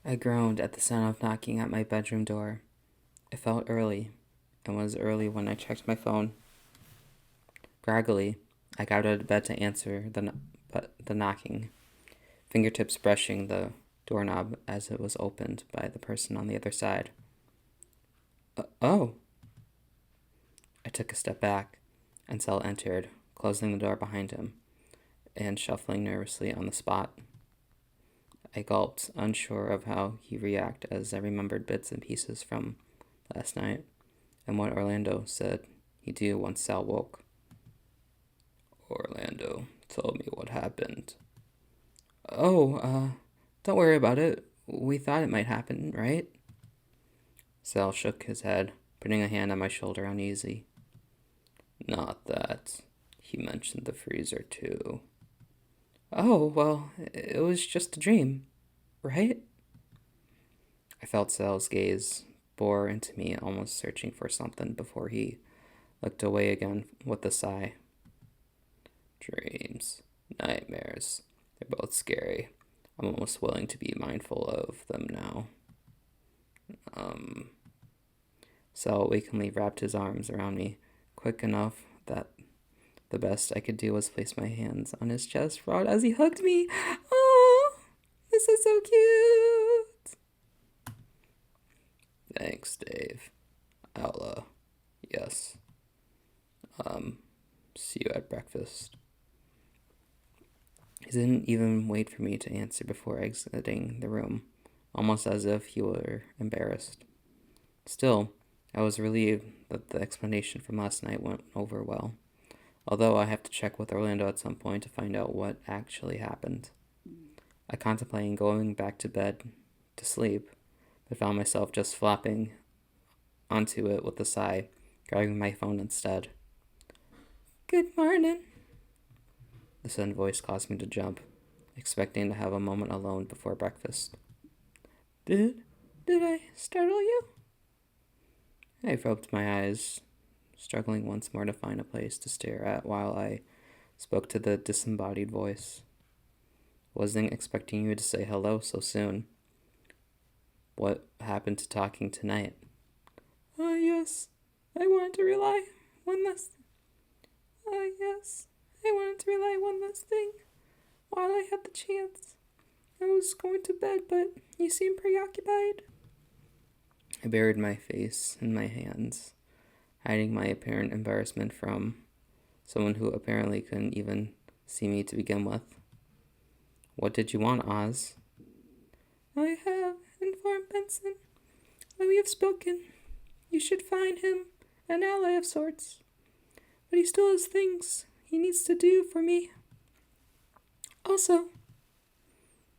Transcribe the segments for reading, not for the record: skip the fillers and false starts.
I groaned at the sound of knocking at my bedroom door. It felt early, and was early when I checked my phone. Groggily, I got out of bed to answer the knocking, fingertips brushing the doorknob as it was opened by the person on the other side. Oh! I took a step back, and Sal entered, closing the door behind him, and shuffling nervously on the spot. I gulped, unsure of how he'd react as I remembered bits and pieces from last night, and what Orlando said he'd do once Sal woke. Orlando told me what happened. Oh, don't worry about it. We thought it might happen, right? Sal shook his head, putting a hand on my shoulder uneasy. Not that. He mentioned the freezer, too. Oh, well, it was just a dream, right? I felt Sal's gaze bore into me, almost searching for something before he looked away again with a sigh. Dreams, nightmares, they're both scary. I'm almost willing to be mindful of them now. Sal wakingly wrapped his arms around me, quick enough that the best I could do was place my hands on his chest as he hugged me. Oh, this is so cute. Thanks, Dave. Yes. See you at breakfast. He didn't even wait for me to answer before exiting the room, almost as if he were embarrassed. Still, I was relieved that the explanation from last night went over well, although I have to check with Orlando at some point to find out what actually happened. I contemplated going back to bed to sleep, but found myself just flopping onto it with a sigh, grabbing my phone instead. Good morning. The sudden voice caused me to jump, expecting to have a moment alone before breakfast. Did I startle you? I rubbed my eyes, struggling once more to find a place to stare at while I spoke to the disembodied voice. Wasn't expecting you to say hello so soon. What happened to talking tonight? Yes. I wanted to rely one last... yes. I wanted to rely one last thing while I had the chance. I was going to bed, but you seemed preoccupied. I buried my face in my hands, hiding my apparent embarrassment from someone who apparently couldn't even see me to begin with. What did you want, Oz? I have informed Benson that we have spoken. You should find him an ally of sorts. But he still has things he needs to do for me. Also,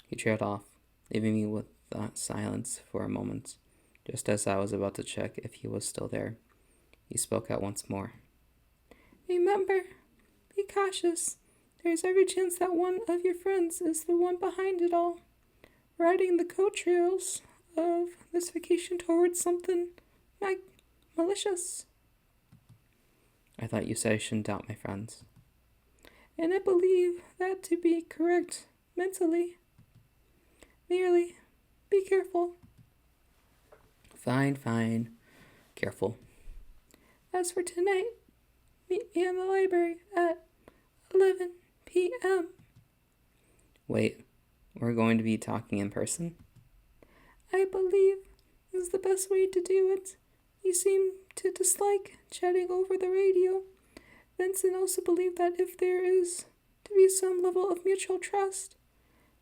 he trailed off, leaving me with silence for a moment. Just as I was about to check if he was still there, he spoke out once more. Remember, be cautious. There's every chance that one of your friends is the one behind it all, riding the coattails of this vacation towards something malicious. I thought you said I shouldn't doubt my friends. And I believe that to be correct mentally. Merely, be careful. Fine. Careful. As for tonight, meet me in the library at 11 p.m. Wait, we're going to be talking in person? I believe is the best way to do it. You seem to dislike chatting over the radio. Vincent also believed that if there is to be some level of mutual trust,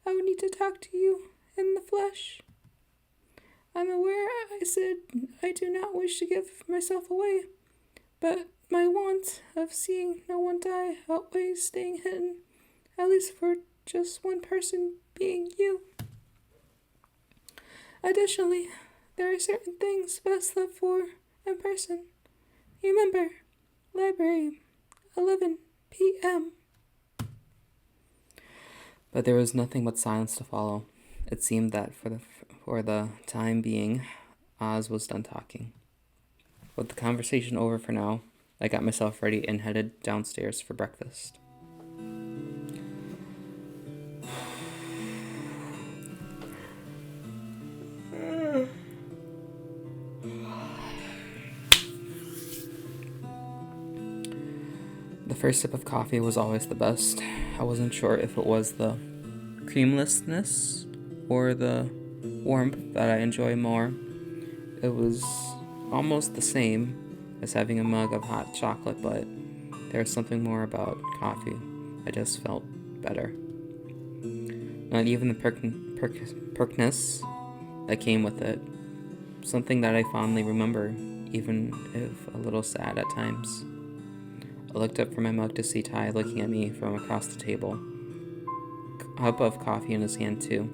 I would need to talk to you in the flesh. I'm aware I said I do not wish to give myself away, but my want of seeing no one die outweighs staying hidden, at least for just one person being you. Additionally, there are certain things best left for in person. Remember, library, 11 p.m. But there was nothing but silence to follow. It seemed that for the time being, Oz was done talking. With the conversation over for now, I got myself ready and headed downstairs for breakfast. first sip of coffee was always the best. I wasn't sure if it was the creamlessness or the warmth that I enjoy more. It was almost the same as having a mug of hot chocolate, but there was something more about coffee. I just felt better. Not even the perkness that came with it. Something that I fondly remember, even if a little sad at times. I looked up from my mug to see Ty looking at me from across the table. A cup of coffee in his hand, too.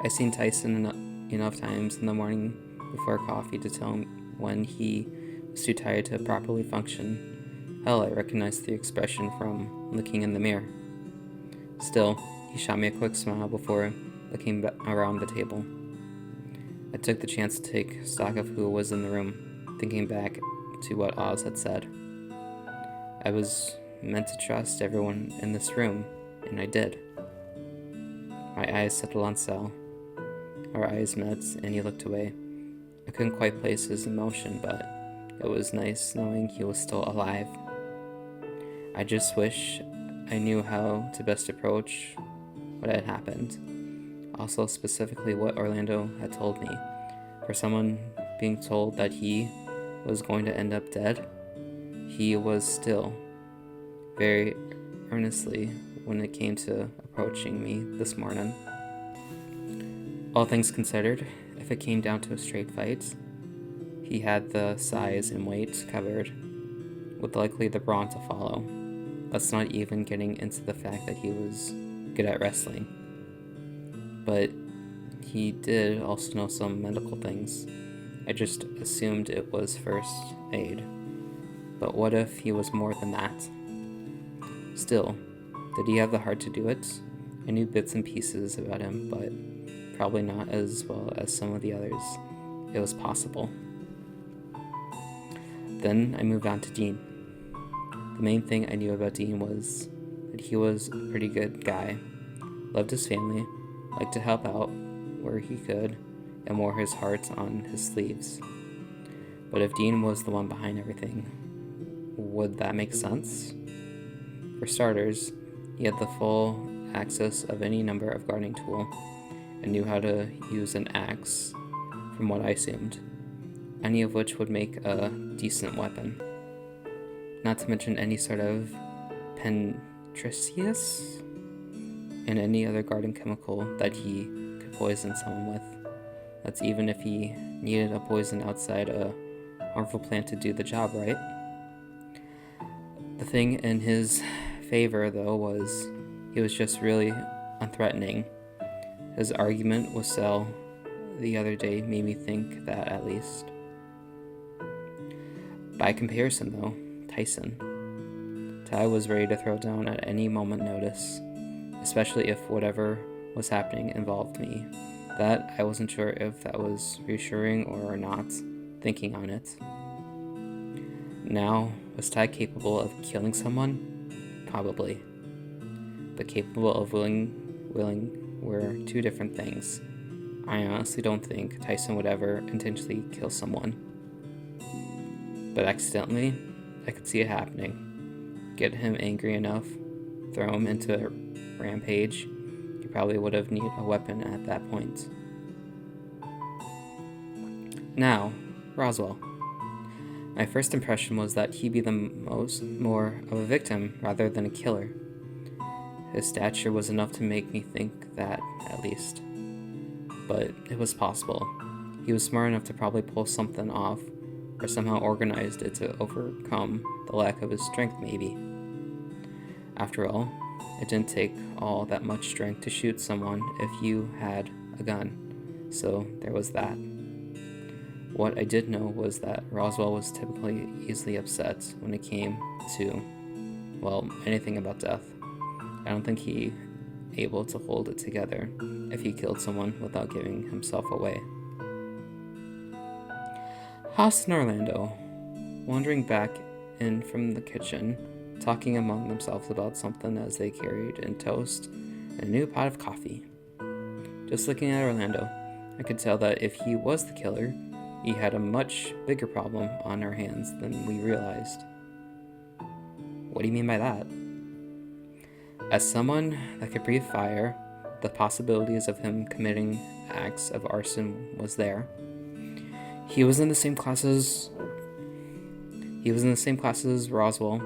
I'd seen Tyson enough times in the morning before coffee to tell him when he was too tired to properly function. Hell, I recognized the expression from looking in the mirror. Still, he shot me a quick smile before looking around the table. I took the chance to take stock of who was in the room, thinking back to what Oz had said. I was meant to trust everyone in this room, and I did. My eyes settled on Sal. Our eyes met, and he looked away. I couldn't quite place his emotion, but it was nice knowing he was still alive. I just wish I knew how to best approach what had happened. Also, specifically what Orlando had told me. For someone being told that he was going to end up dead, he was still very earnestly when it came to approaching me this morning. All things considered, if it came down to a straight fight, he had the size and weight covered, with likely the brawn to follow. That's not even getting into the fact that he was good at wrestling. But he did also know some medical things. I just assumed it was first aid. But what if he was more than that? Still, did he have the heart to do it? I knew bits and pieces about him, but probably not as well as some of the others. It was possible. Then I moved on to Dean. The main thing I knew about Dean was that he was a pretty good guy, loved his family, liked to help out where he could, and wore his heart on his sleeves. But if Dean was the one behind everything, would that make sense? For starters, he had the full access of any number of gardening tool and knew how to use an axe, from what I assumed, any of which would make a decent weapon. Not to mention any sort of pentricious and any other garden chemical that he could poison someone with. That's even if he needed a poison outside a harmful plant to do the job, right? The thing in his favor, though, was he was just really unthreatening. His argument with Sal the other day made me think that, at least. By comparison, though, Tyson. Ty was ready to throw down at any moment notice, especially if whatever was happening involved me. That I wasn't sure if that was reassuring or not, thinking on it. Now, was Ty capable of killing someone? Probably. But capable of willing were two different things. I honestly don't think Tyson would ever intentionally kill someone. But accidentally, I could see it happening. Get him angry enough, throw him into a rampage. He probably would have needed a weapon at that point. Now, Roswell. My first impression was that he'd be more of a victim rather than a killer. His stature was enough to make me think that, at least. But it was possible. He was smart enough to probably pull something off, or somehow organized it to overcome the lack of his strength, maybe. After all, it didn't take all that much strength to shoot someone if you had a gun, so there was that. What I did know was that Roswell was typically easily upset when it came to, well, anything about death. I don't think he able to hold it together if he killed someone without giving himself away. Haas and Orlando, wandering back in from the kitchen, talking among themselves about something as they carried in toast and a new pot of coffee. Just looking at Orlando, I could tell that if he was the killer, he had a much bigger problem on our hands than we realized. What do you mean by that? As someone that could breathe fire, the possibilities of him committing acts of arson was there. He was in the same class as Roswell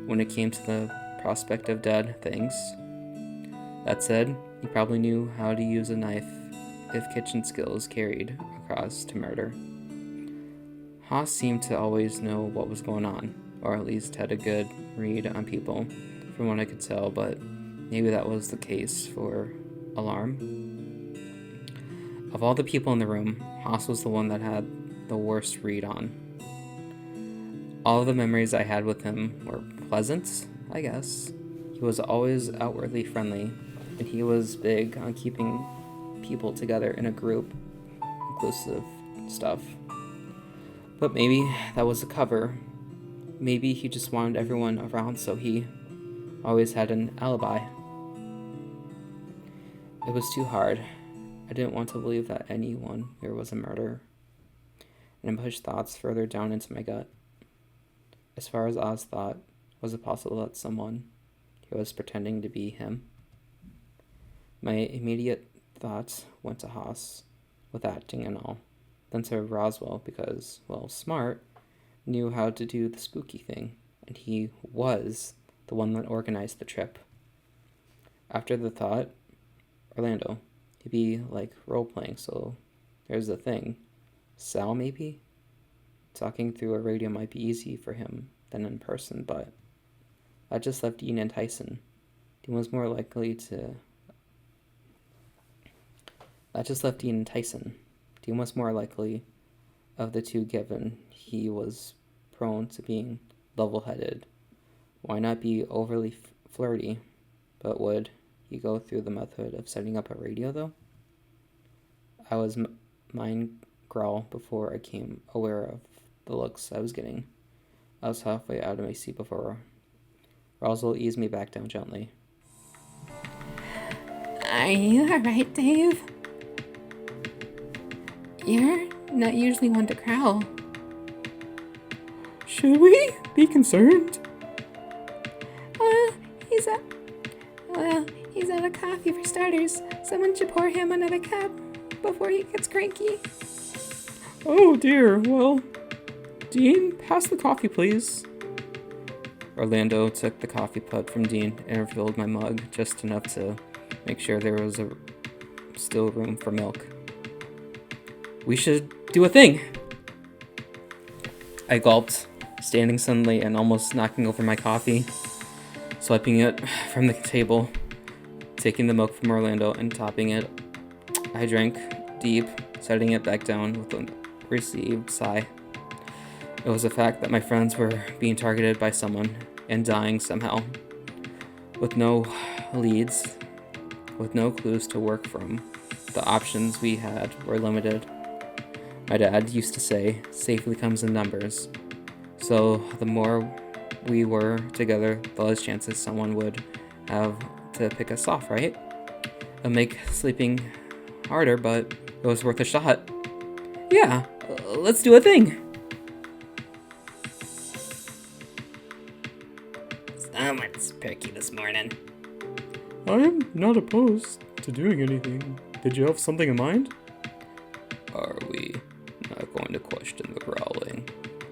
when it came to the prospect of dead things. That said, he probably knew how to use a knife if kitchen skills carried across to murder. Haas seemed to always know what was going on, or at least had a good read on people, from what I could tell, but maybe that was the case for Alarm. Of all the people in the room, Haas was the one that had the worst read on. All of the memories I had with him were pleasant, I guess. He was always outwardly friendly, and he was big on keeping people together in a group, inclusive stuff. But maybe that was a cover. Maybe he just wanted everyone around so he always had an alibi. It was too hard. I didn't want to believe that anyone here was a murderer, and it pushed thoughts further down into my gut. As far as Oz thought, was it possible that someone who was pretending to be him? My immediate thoughts went to Haas, with acting and all, then to Roswell because, well, smart, knew how to do the spooky thing, and he was the one that organized the trip. After the thought, Orlando. He'd be like role-playing, so there's the thing. Sal, maybe? Talking through a radio might be easy for him than in person, but that just left Dean and Tyson. Dean was more likely to... That just left Dean and Tyson. Dean was more likely of the two given he was prone to being level-headed. Why not be overly flirty? But would he go through the method of setting up a radio, though? I was mind growl before I came aware of the looks I was getting. I was halfway out of my seat before Roswell eased me back down gently. Are you alright, Dave? You're not usually one to growl. Should we be concerned? He's out of coffee for starters. Someone should pour him another cup before he gets cranky. Oh dear, well, Dean, pass the coffee, please. Orlando took the coffee pot from Dean and refilled my mug just enough to make sure there was still room for milk. We should do a thing! I gulped, standing suddenly and almost knocking over my coffee, swiping it from the table, taking the milk from Orlando and topping it. I drank deep, setting it back down with a received sigh. It was a fact that my friends were being targeted by someone and dying somehow. With no leads, with no clues to work from, the options we had were limited. My dad used to say, safety comes in numbers. So the more we were together, the less chances someone would have to pick us off, right? It'll make sleeping harder, but it was worth a shot. Yeah, let's do a thing. Someone's perky this morning. I am not opposed to doing anything. Did you have something in mind? Are we not going to question the growling?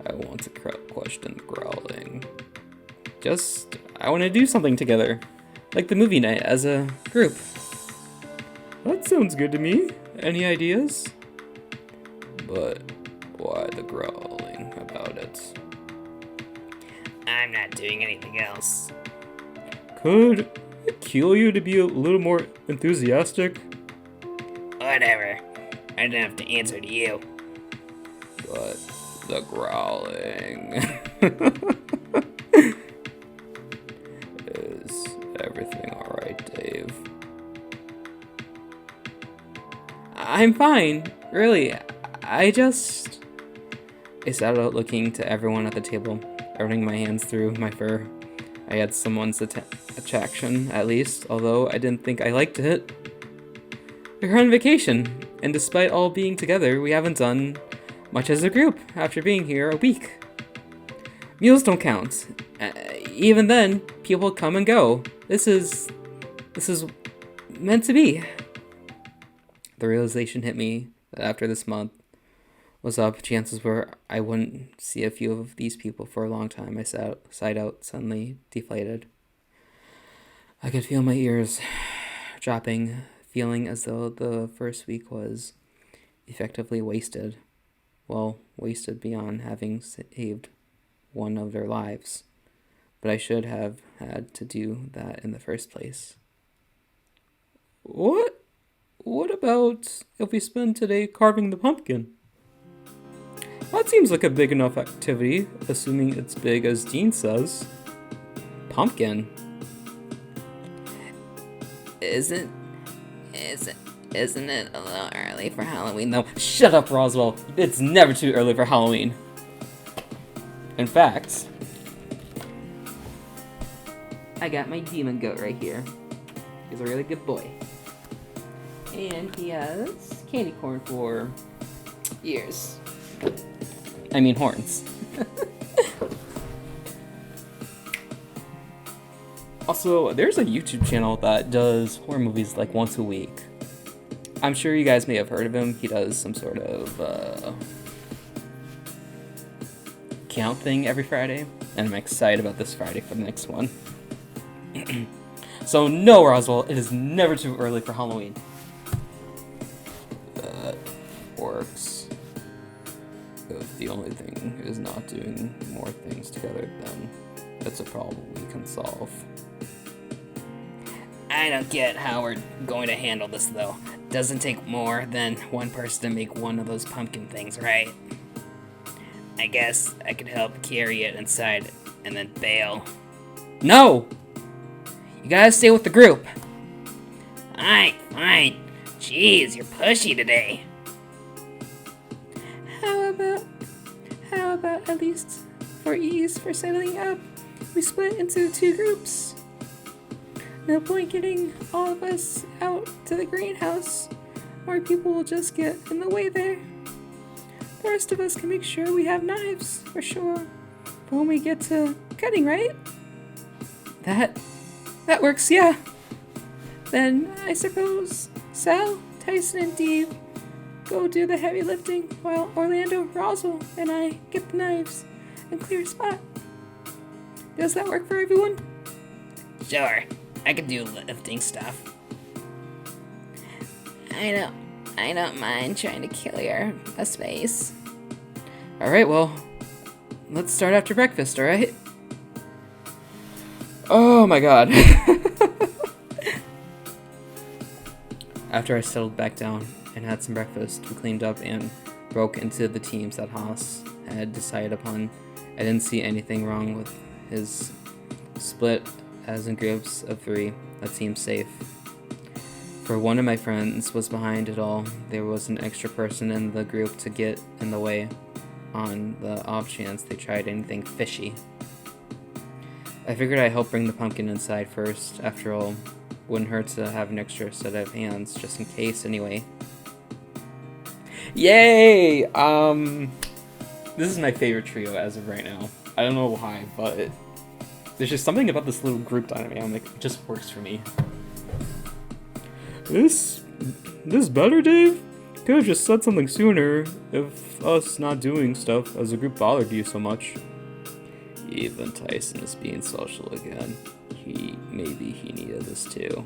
I want to question the growling. I want to do something together. Like the movie night as a group. That sounds good to me. Any ideas? But why the growling about it? I'm not doing anything else. Could it kill you to be a little more enthusiastic? Whatever. I don't have to answer to you. But the growling. Is everything alright, Dave? I'm fine. Really. I sat out looking to everyone at the table, running my hands through my fur. I had someone's attraction, at least, although I didn't think I liked it. We're on vacation, and despite all being together, we haven't done much as a group after being here a week. Meals don't count. even then, people come and go. This is meant to be. The realization hit me that after this month was up, chances were I wouldn't see a few of these people for a long time. I sighed out, suddenly deflated. I could feel my ears dropping, feeling as though the first week was effectively wasted. Well, wasted beyond having saved one of their lives. But I should have had to do that in the first place. What? What about if we spend today carving the pumpkin? That seems like a big enough activity, assuming it's big as Dean says. Pumpkin? Isn't it a little early for Halloween though? Shut up, Roswell. It's never too early for Halloween. In fact, I got my demon goat right here. He's a really good boy. And he has candy corn for ears. I mean horns. Also, there's a YouTube channel that does horror movies like once a week. I'm sure you guys may have heard of him. He does some sort of count thing every Friday. And I'm excited about this Friday for the next one. So no, Roswell, it is never too early for Halloween. That works. If the only thing is not doing more things together, then that's a problem we can solve. I don't get how we're going to handle this though. Doesn't take more than one person to make one of those pumpkin things, right? I guess I could help carry it inside and then bail. No! You gotta stay with the group. Fine. Jeez, you're pushy today. How about at least for ease for settling up, we split into 2 groups? No point getting all of us out to the greenhouse. More people will just get in the way there. The rest of us can make sure we have knives, for sure. But when we get to cutting, right? That works, yeah. Then I suppose Sal, Tyson, and Dave go do the heavy lifting while Orlando, Roswell, and I get the knives and clear a spot. Does that work for everyone? Sure, I could do lifting stuff. I don't mind trying to clear a space. Alright, well, let's start after breakfast, alright? Oh my god. After I settled back down and had some breakfast, we cleaned up and broke into the teams that Haas had decided upon. I didn't see anything wrong with his split as in groups of 3. That seemed safe. For one of my friends was behind it all, there was an extra person in the group to get in the way on the off chance they tried anything fishy. I figured I'd help bring the pumpkin inside first. After all, wouldn't hurt to have an extra set of hands, just in case anyway. Yay! This is my favorite trio as of right now. I don't know why, but there's just something about this little group dynamic. It just works for me. This better, Dave? Could have just said something sooner if us not doing stuff as a group bothered you so much. Even Tyson is being social again. Maybe he needed this too.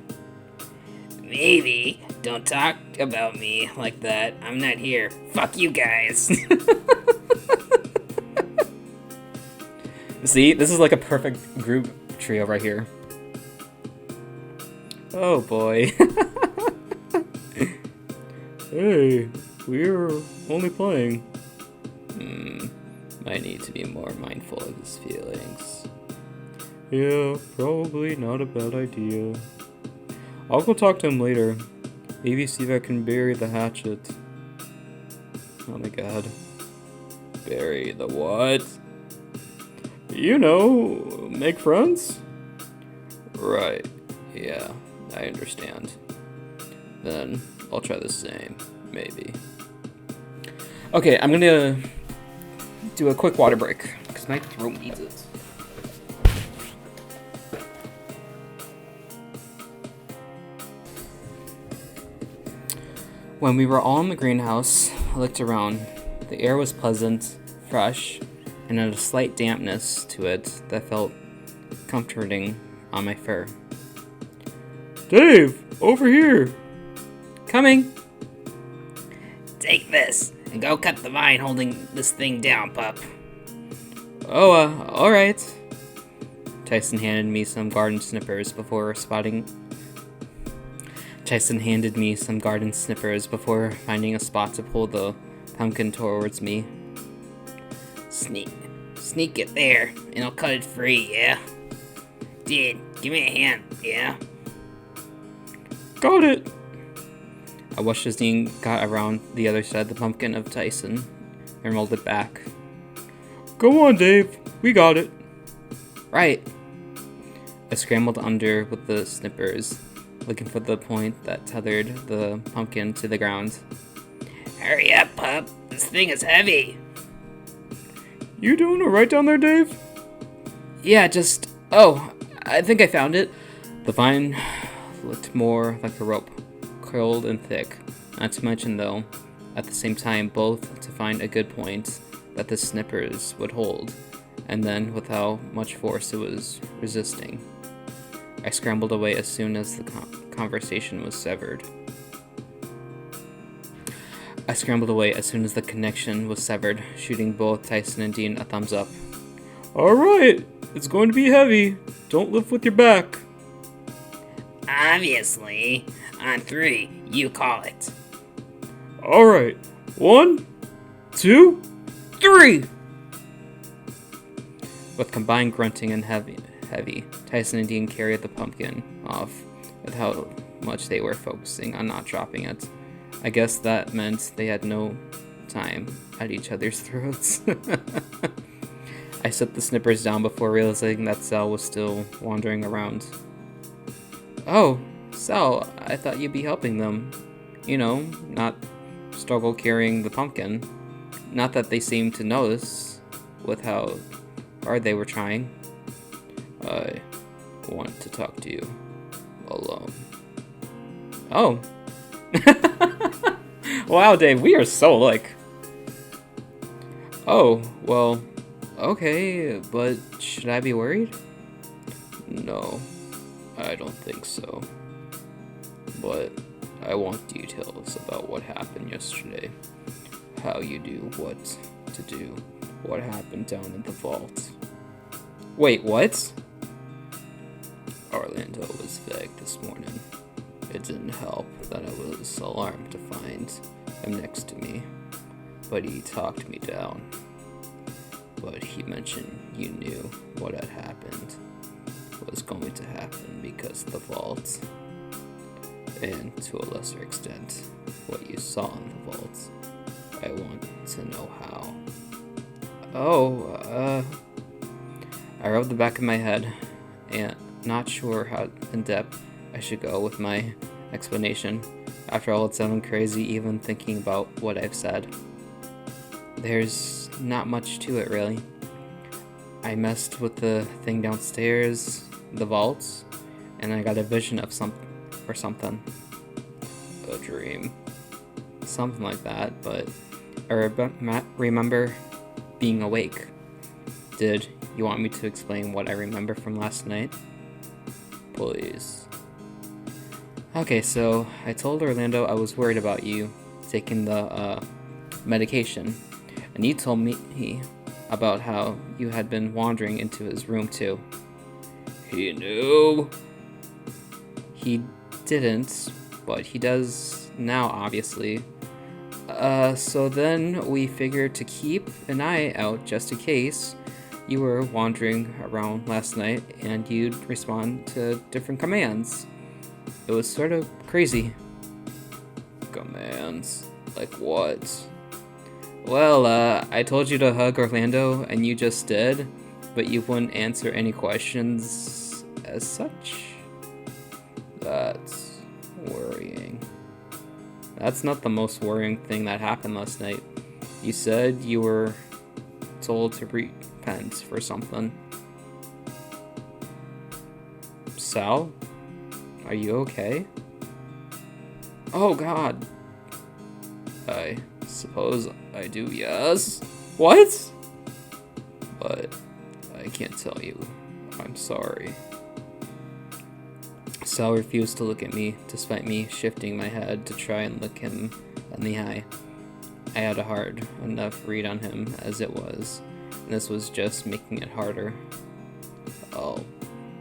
Maybe. Don't talk about me like that. I'm not here. Fuck you guys. See, this is like a perfect group trio right here. Oh boy. Hey, we're only playing. Might need to be more mindful of his feelings. Yeah, probably not a bad idea. I'll go talk to him later. Maybe see if I can bury the hatchet. Oh my god. Bury the what? You know, make friends? Right. Yeah, I understand. Then I'll try the same, maybe. Okay, I'm gonna do a quick water break because my throat needs it. When we were all in the greenhouse, I looked around. The air was pleasant, fresh, and had a slight dampness to it that felt comforting on my fur. Dave, over here! Coming! Take this and go cut the vine holding this thing down, pup. Oh, alright. Tyson handed me some garden snippers before finding a spot to pull the pumpkin towards me. Sneak it there, and I'll cut it free, yeah? Dude, give me a hand, yeah? Got it! I watched as Dean got around the other side of the pumpkin of Tyson and rolled it back. Go on, Dave. We got it. Right. I scrambled under with the snippers, looking for the point that tethered the pumpkin to the ground. Hurry up, pup. This thing is heavy. You doing alright down there, Dave? Yeah, oh, I think I found it. The vine looked more like a rope, curled and thick. Not to mention, though, at the same time, both to find a good point that the snippers would hold, and then with how much force it was resisting. I scrambled away as soon as the conversation was severed. I scrambled away as soon as the connection was severed, shooting both Tyson and Dean a thumbs up. Alright, it's going to be heavy. Don't lift with your back. Obviously. On 3, you call it. Alright, 1, 2, 3! With combined grunting and heavy, Tyson and Dean carried the pumpkin off with how much they were focusing on not dropping it. I guess that meant they had no time at each other's throats. I set the snippers down before realizing that Sal was still wandering around. Oh, Sal, I thought you'd be helping them. You know, not struggle carrying the pumpkin. Not that they seemed to notice with how hard they were trying. I want to talk to you alone. Oh. Wow, Dave, we are so alike. Oh, well, okay, but should I be worried? No, I don't think so. But I want details about what happened yesterday. How you do what to do. What happened down in the vault. Wait, what? Orlando was vague this morning. It didn't help that I was alarmed to find him next to me, but he talked me down. But he mentioned you knew what had happened was going to happen because of the vault, and to a lesser extent, what you saw in the vault. I want to know how. I rubbed the back of my head, and not sure how in depth I should go with my explanation. After all, it sounded crazy even thinking about what I've said. There's not much to it, really. I messed with the thing downstairs, the vaults, and I got a vision of something. A dream. Something like that, but I remember being awake. Did you want me to explain what I remember from last night? Please. Okay, so I told Orlando I was worried about you taking the medication, and you told me about how you had been wandering into his room too. He knew? He didn't, but he does now, obviously. So then we figured to keep an eye out just in case you were wandering around last night and you'd respond to different commands. It was sort of crazy. Commands? Like what? Well, I told you to hug Orlando and you just did, but you wouldn't answer any questions as such. That's worrying. That's not the most worrying thing that happened last night. You said you were told to repent for something. Sal? Are you okay? Oh god. I suppose I do, yes. What? But I can't tell you. I'm sorry. Sal refused to look at me, despite me shifting my head to try and look him in the eye. I had a hard enough read on him as it was, and this was just making it harder. I'll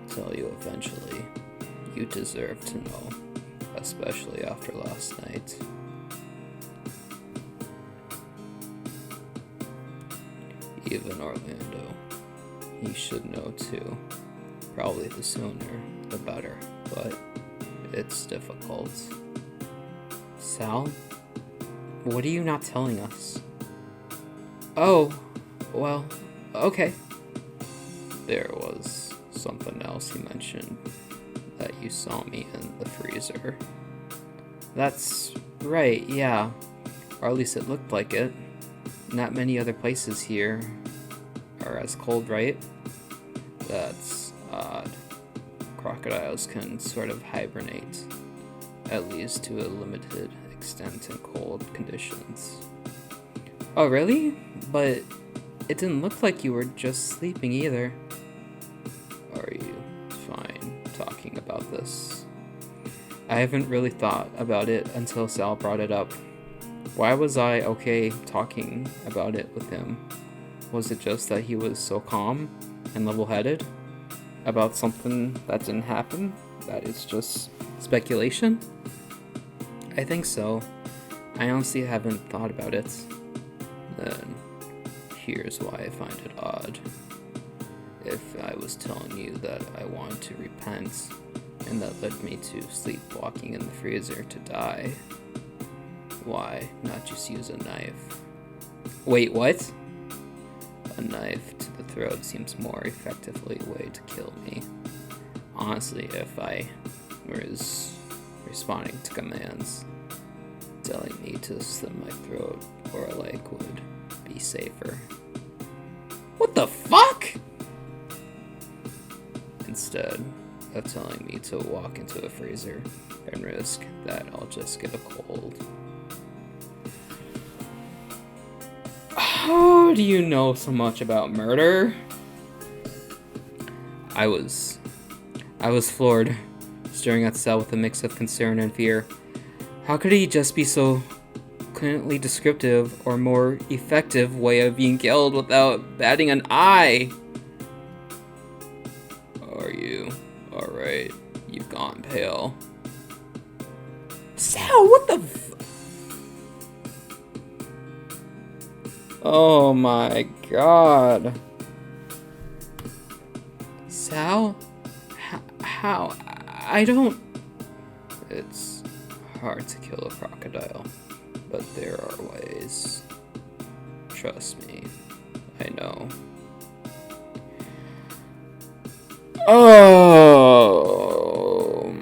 tell you eventually. You deserve to know, especially after last night. Even Orlando. He should know too. Probably the sooner, the better, but it's difficult. Sal? What are you not telling us? Oh, well, okay. There was something else you mentioned, that you saw me in the freezer. That's right, yeah. Or at least it looked like it. Not many other places here are as cold, right? That's odd. Crocodiles can sort of hibernate, at least to a limited extent in cold conditions. Oh, really? But it didn't look like you were just sleeping either. Are you fine talking about this? I haven't really thought about it until Sal brought it up. Why was I okay talking about it with him? Was it just that he was so calm and level-headed about something that didn't happen? That it's just speculation? I think so. I honestly haven't thought about it. Then, here's why I find it odd. If I was telling you that I wanted to repent, and that led me to sleepwalking in the freezer to die, why not just use a knife? Wait, what? A knife to the throat seems more effectively a way to kill me. Honestly, if I was responding to commands, telling me to slit my throat or a leg would be safer. What the fuck? Instead of telling me to walk into a freezer and risk that I'll just get a cold. How do you know so much about murder? I was floored, staring at Sal with a mix of concern and fear. How could he just be so clinically descriptive or more effective way of being killed without batting an eye? Are you alright? You've gone pale. Sal, what the Oh my god. Sal? How? I don't... It's hard to kill a crocodile, but there are ways. Trust me, I know. Oh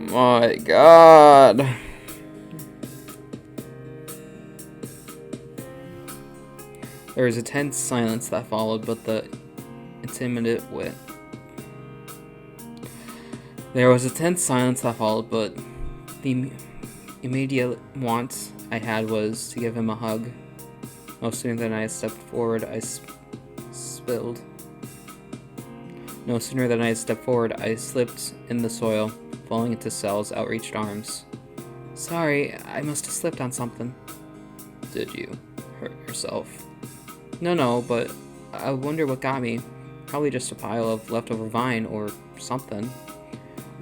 my god. There was a tense silence that followed, but the immediate want I had was to give him a hug. No sooner than I stepped forward, I slipped in the soil, falling into Sal's outreached arms. Sorry, I must have slipped on something. Did you hurt yourself? No, but I wonder what got me. Probably just a pile of leftover vine or something.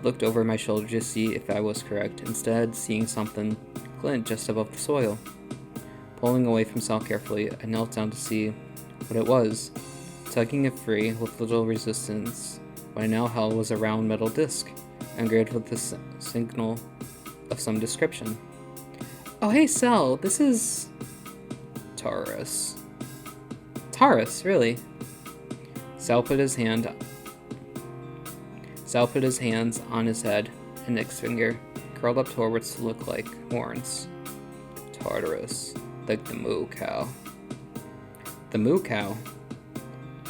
Looked over my shoulder to see if I was correct, instead seeing something glint just above the soil. Pulling away from Sal carefully, I knelt down to see what it was. Tugging it free with little resistance, what I now held was a round metal disc, engraved with the signal of some description. Oh hey Sal, this is... Taurus. Taurus, really? Sal put his hands on his head, index finger curled up towards to look like horns. Tartarus, like the moo cow. The moo cow?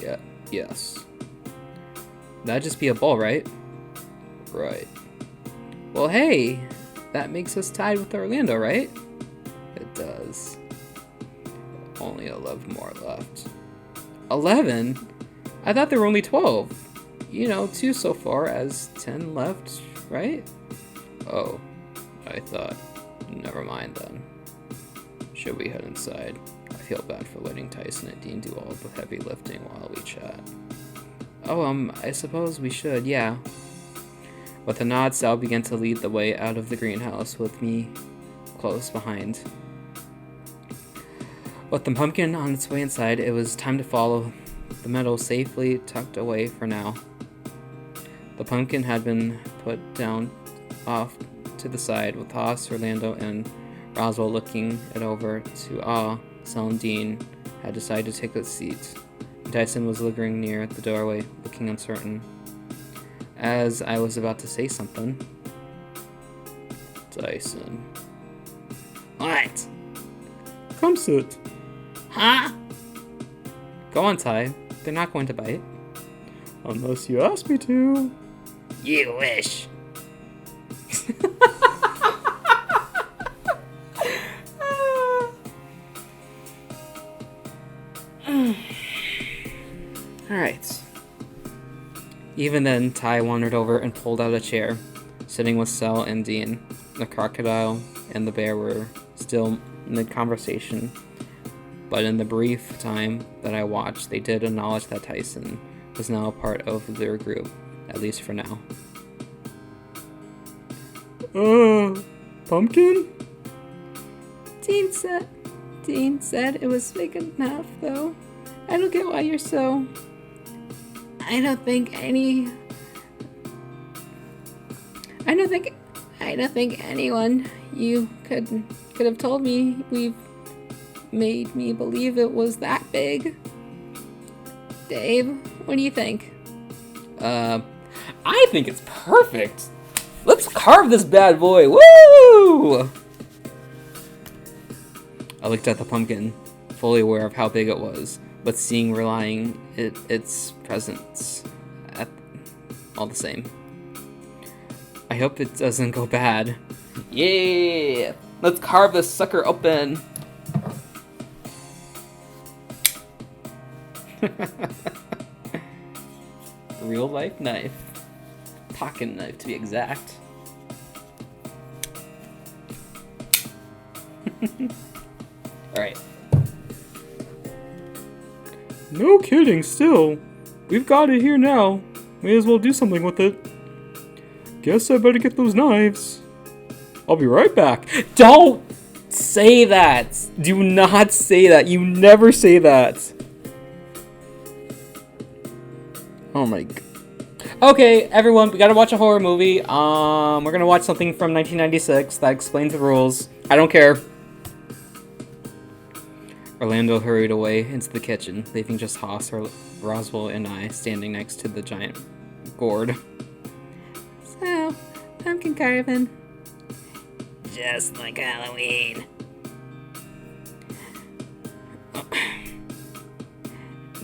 Yeah, yes. That'd just be a bull, right? Right. Well, hey, that makes us tied with Orlando, right? It does. Only 11 more left. 11? I thought there were only 12. 2 so far as 10 left, right? Oh, I thought. Never mind then. Should we head inside? I feel bad for letting Tyson and Dean do all the heavy lifting while we chat. Oh, I suppose we should, yeah. With a nod, Sal began to lead the way out of the greenhouse with me close behind. With the pumpkin on its way inside, it was time to follow the meadow safely tucked away for now. The pumpkin had been put down off to the side with Haas, Orlando, and Roswell looking it over to awe. Sal and Dean had decided to take a seat. Dyson was lingering near the doorway, looking uncertain. As I was about to say something... Dyson. What? Come sit. Huh? Go on, Ty. They're not going to bite. Unless you ask me to. You wish. Alright. Even then, Ty wandered over and pulled out a chair, sitting with Sal and Dean. The crocodile and the bear were still mid-conversation, but in the brief time that I watched, they did acknowledge that Tyson was now a part of their group, at least for now. Pumpkin? Dean said it was big enough, though. I don't get why you're so... I don't think anyone you could have told me we've made me believe it was that big. Dave, what do you think? I think it's perfect! Let's carve this bad boy! Woo! I looked at the pumpkin, fully aware of how big it was, but relying its presence at all the same. I hope it doesn't go bad. Yeah! Let's carve this sucker open! Real life knife. Pocket knife to be exact. Alright. No kidding, still. We've got it here now. May as well do something with it. Guess I better get those knives. I'll be right back. Don't say that! Do not say that. You never say that. Oh my god. Okay, everyone, we gotta watch a horror movie. We're gonna watch something from 1996 that explains the rules. I don't care. Orlando hurried away into the kitchen, leaving just Haas, Roswell, and I standing next to the giant gourd. So, pumpkin carving. Just like Halloween.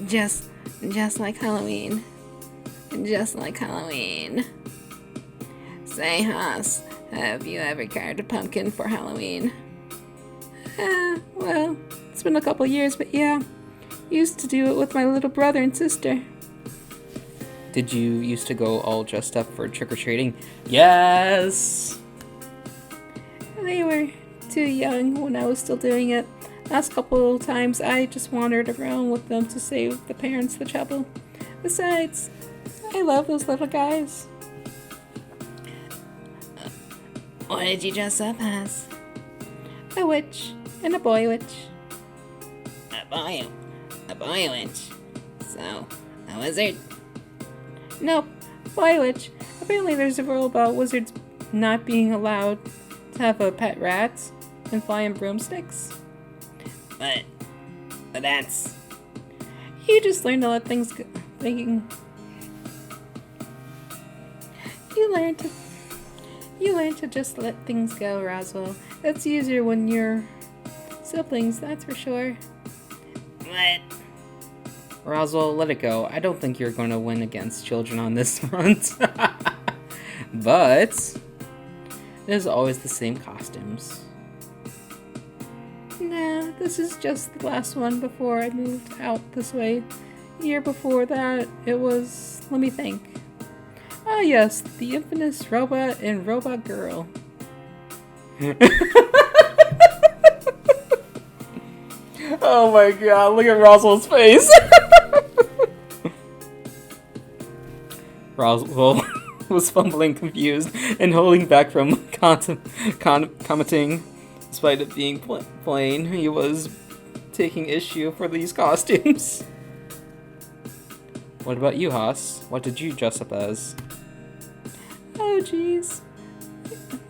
Just like Halloween. Just like Halloween. Say, Haas, have you ever carved a pumpkin for Halloween? Well, it's been a couple years, but yeah. Used to do it with my little brother and sister. Did you used to go all dressed up for trick-or-treating? Yes! They were too young when I was still doing it. Last couple times, I just wandered around with them to save the parents the trouble. Besides, I love those little guys. What did you dress up as? A witch and a boy witch. A boy witch. So, a wizard? Nope, boy witch. Apparently there's a rule about wizards not being allowed to have a pet rat and fly in broomsticks. But that's... You just learn to let things go. You learn to just let things go, Roswell. It's easier when you're siblings, that's for sure. What? Roswell, let it go. I don't think you're going to win against children on this front. But it is always the same costumes. Nah, this is just the last one before I moved out this way. The year before that, it was... let me think. Ah yes, the infamous Robot and Robot Girl. Oh my god, look at Roswell's face! Roswell was fumbling confused and holding back from commenting. Despite it being plain, he was taking issue for these costumes. What about you, Haas? What did you dress up as? Oh jeez.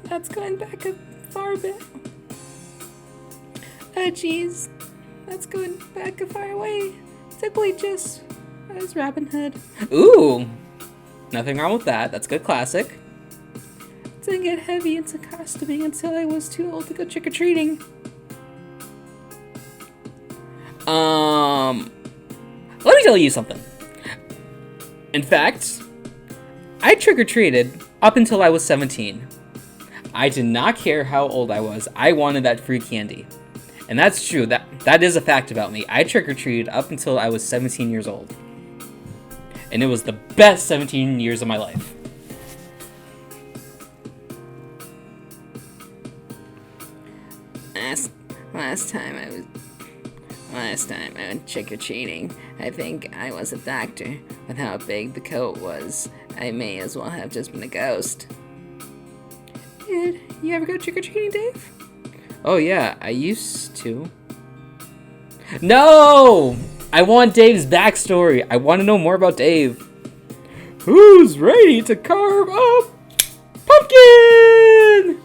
That's going back a far bit. Oh jeez. That's going back a far way. Simply just as Robin Hood. Ooh! Nothing wrong with that. That's good classic. Didn't get heavy into costuming until I was too old to go trick-or-treating. Let me tell you something. In fact, I trick-or-treated up until I was 17. I did not care how old I was. I wanted that free candy. And that's true. That is a fact about me. I trick-or-treated up until I was 17 years old. And it was the best 17 years of my life. Last time I went trick-or-treating, I think I was a doctor. With how big the coat was, I may as well have just been a ghost. Did you ever go trick-or-treating, Dave? Oh yeah, I used to. No! I want Dave's backstory. I want to know more about Dave. Who's ready to carve up pumpkin?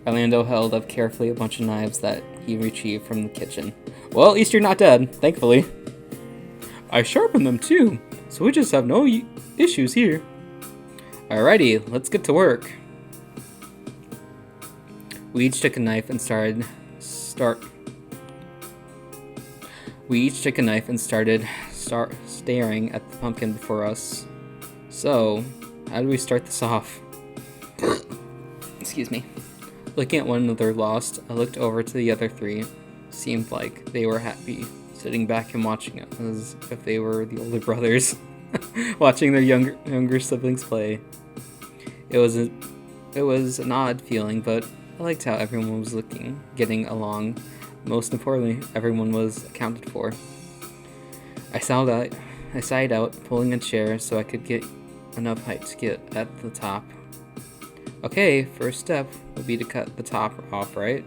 Orlando held up carefully a bunch of knives that he retrieved from the kitchen. Well, at least you're not dead, thankfully. I sharpened them too, so we just have no issues here. Alrighty, let's get to work. We each took a knife and started staring at the pumpkin before us. So, how do we start this off? Excuse me. Looking at one another lost, I looked over to the other three. Seemed like they were happy, sitting back and watching it as if they were the older brothers, watching their younger siblings play. It was an odd feeling, but I liked how everyone was getting along. Most importantly, everyone was accounted for. I sighed out, pulling a chair so I could get enough height to get at the top. Okay, first step would be to cut the top off, right?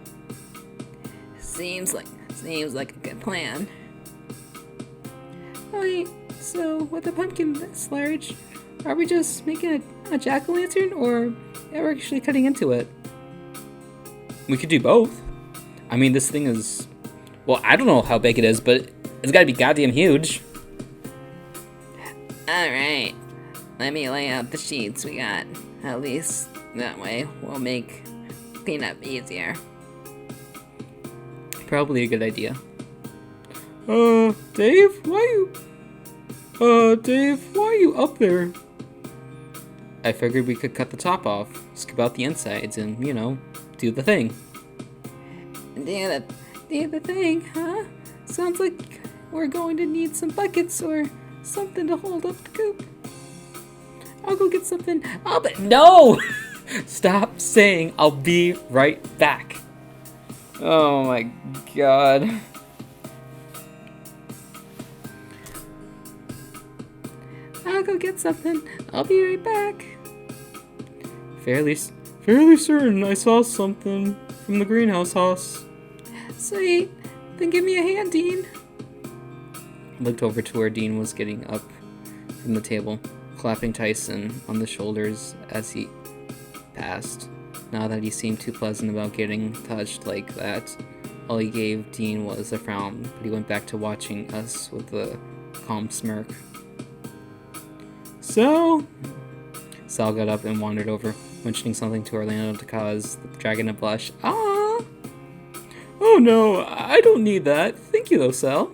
Seems like a good plan. Wait, so with a pumpkin this large, are we just making a jack-o'-lantern, or are we actually cutting into it? We could do both. I mean, this thing is... Well, I don't know how big it is, but it's gotta be goddamn huge. Alright, let me lay out the sheets we got. At least that way we'll make cleanup easier. Probably a good idea. Dave, why are you up there? I figured we could cut the top off, scoop out the insides, and, do the thing. Do the thing, huh? Sounds like we're going to need some buckets or something to hold up the coop. I'll go get something. No! Stop saying I'll be right back. Oh my god. I'll go get something. I'll be right back. Fairly certain I saw something from the greenhouse house. Sweet. Then give me a hand, Dean. I looked over to where Dean was getting up from the table, clapping Tyson on the shoulders as he passed. Now that he seemed too pleasant about getting touched like that, all he gave Dean was a frown, but he went back to watching us with a calm smirk. Sal Sal got up and wandered over, mentioning something to Orlando to cause the dragon to blush. Ah! Oh no, I don't need that. Thank you though, Sal.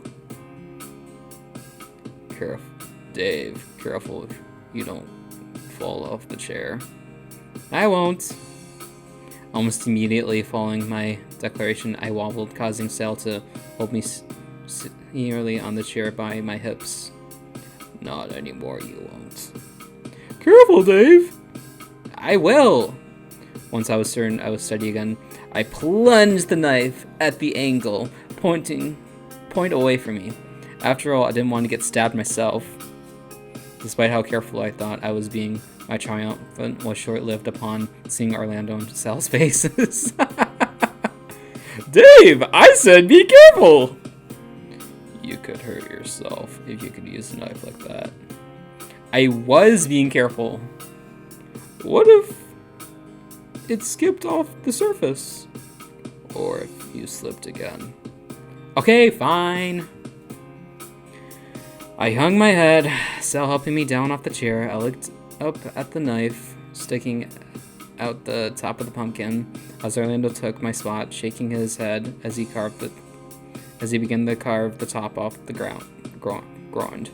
Careful, Dave. Careful if you don't fall off the chair. I won't. Almost immediately following my declaration, I wobbled, causing Sal to hold me securely on the chair by my hips. Not anymore, you won't. Careful, Dave! I will! Once I was certain I was steady again, I plunged the knife at the angle, point away from me. After all, I didn't want to get stabbed myself. Despite how careful I thought I was being, my triumph was short-lived upon seeing Orlando and Sal's faces. Dave, I said be careful! You could hurt yourself if you could use a knife like that. I was being careful. What if it skipped off the surface? Or if you slipped again. Okay, fine. I hung my head, Sal helping me down off the chair. I looked up at the knife sticking out the top of the pumpkin as Orlando took my spot, shaking his head as he began to carve the top off the ground.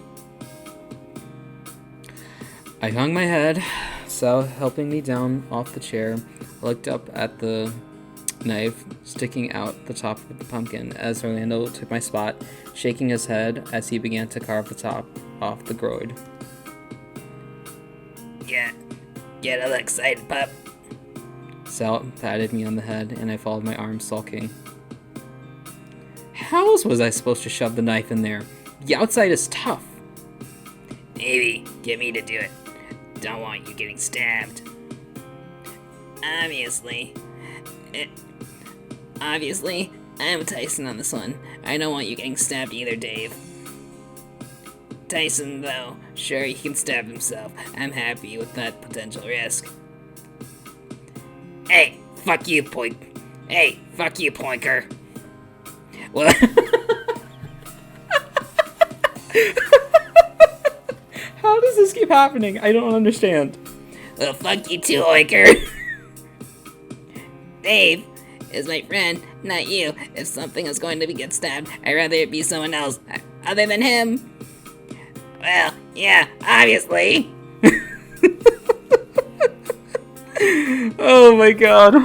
I hung my head, Sal helping me down off the chair. I looked up at the knife sticking out the top of the pumpkin as Orlando took my spot, shaking his head as he began to carve the top off the groin. Yeah, get a little excited, pup. Sal patted me on the head, and I followed my arm, sulking. How else was I supposed to shove the knife in there? The outside is tough. Maybe get me to do it. Don't want you getting stabbed. Obviously, I'm Tyson on this one. I don't want you getting stabbed either, Dave. Tyson, though, sure, he can stab himself. I'm happy with that potential risk. Hey, fuck you, Poinker. Well, How does this keep happening? I don't understand. well, fuck you too, Oinker. Dave is my friend, not you. If something is going to get stabbed, I'd rather it be someone else, other than him. Well, yeah, obviously. Oh my god.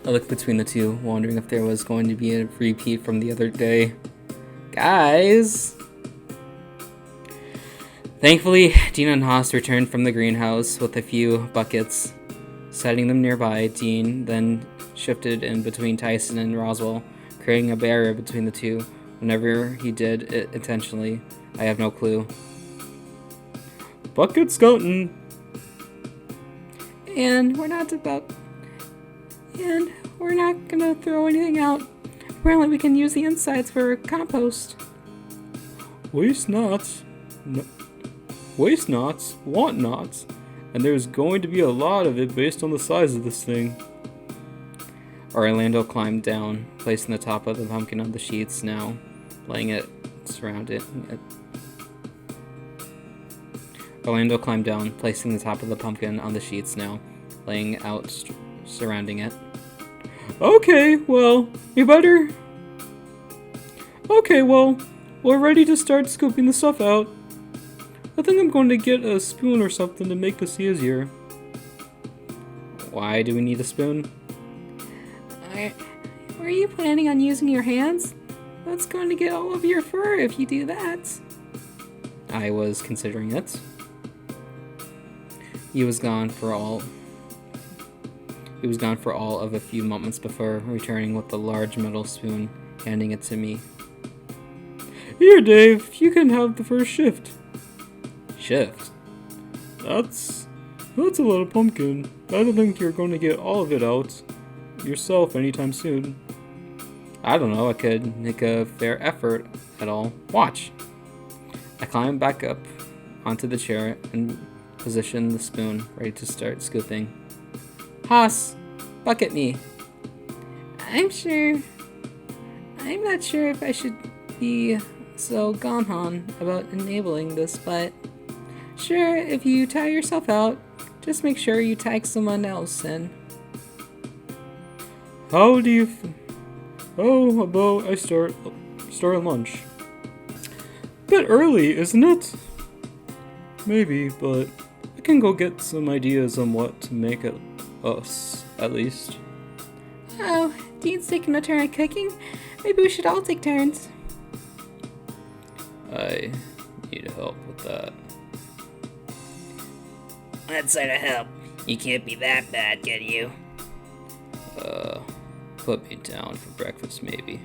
I looked between the two, wondering if there was going to be a repeat from the other day. Guys! Thankfully, Dean and Haas returned from the greenhouse with a few buckets. Setting them nearby, Dean then shifted in between Tyson and Roswell, creating a barrier between the two. Whenever he did it intentionally, I have no clue. Bucket scouting. And we're not gonna throw anything out. Apparently we can use the insides for compost. Waste knots. Waste knots want knots. And there's going to be a lot of it based on the size of this thing. Orlando climbed down, placing the top of the pumpkin on the sheets now, laying it surrounded it. Orlando climbed down, placing the top of the pumpkin on the sheets now, laying out surrounding it. Okay, well, we're ready to start scooping the stuff out. I think I'm going to get a spoon or something to make this easier. Why do we need a spoon? Were you planning on using your hands? That's going to get all over your fur if you do that. I was considering it. He was gone for all of a few moments before returning with a large metal spoon, handing it to me. Here, Dave, you can have the first shift. Shift? That's a lot of pumpkin. I don't think you're going to get all of it out yourself anytime soon. I don't know, I could make a fair effort at all. Watch! I climbed back up onto the chair and positioned the spoon, ready to start scooping. Haas, bucket me. I'm not sure if I should be so gonhan about enabling this, but sure, if you tire yourself out, just make sure you tag someone else in. How about I start lunch? Bit early, isn't it? Maybe, but I can go get some ideas on what to make it us, at least. Oh, Dean's taking a turn at cooking. Maybe we should all take turns. I need help with that. What sort of help? You can't be that bad, can you? Put me down for breakfast, maybe.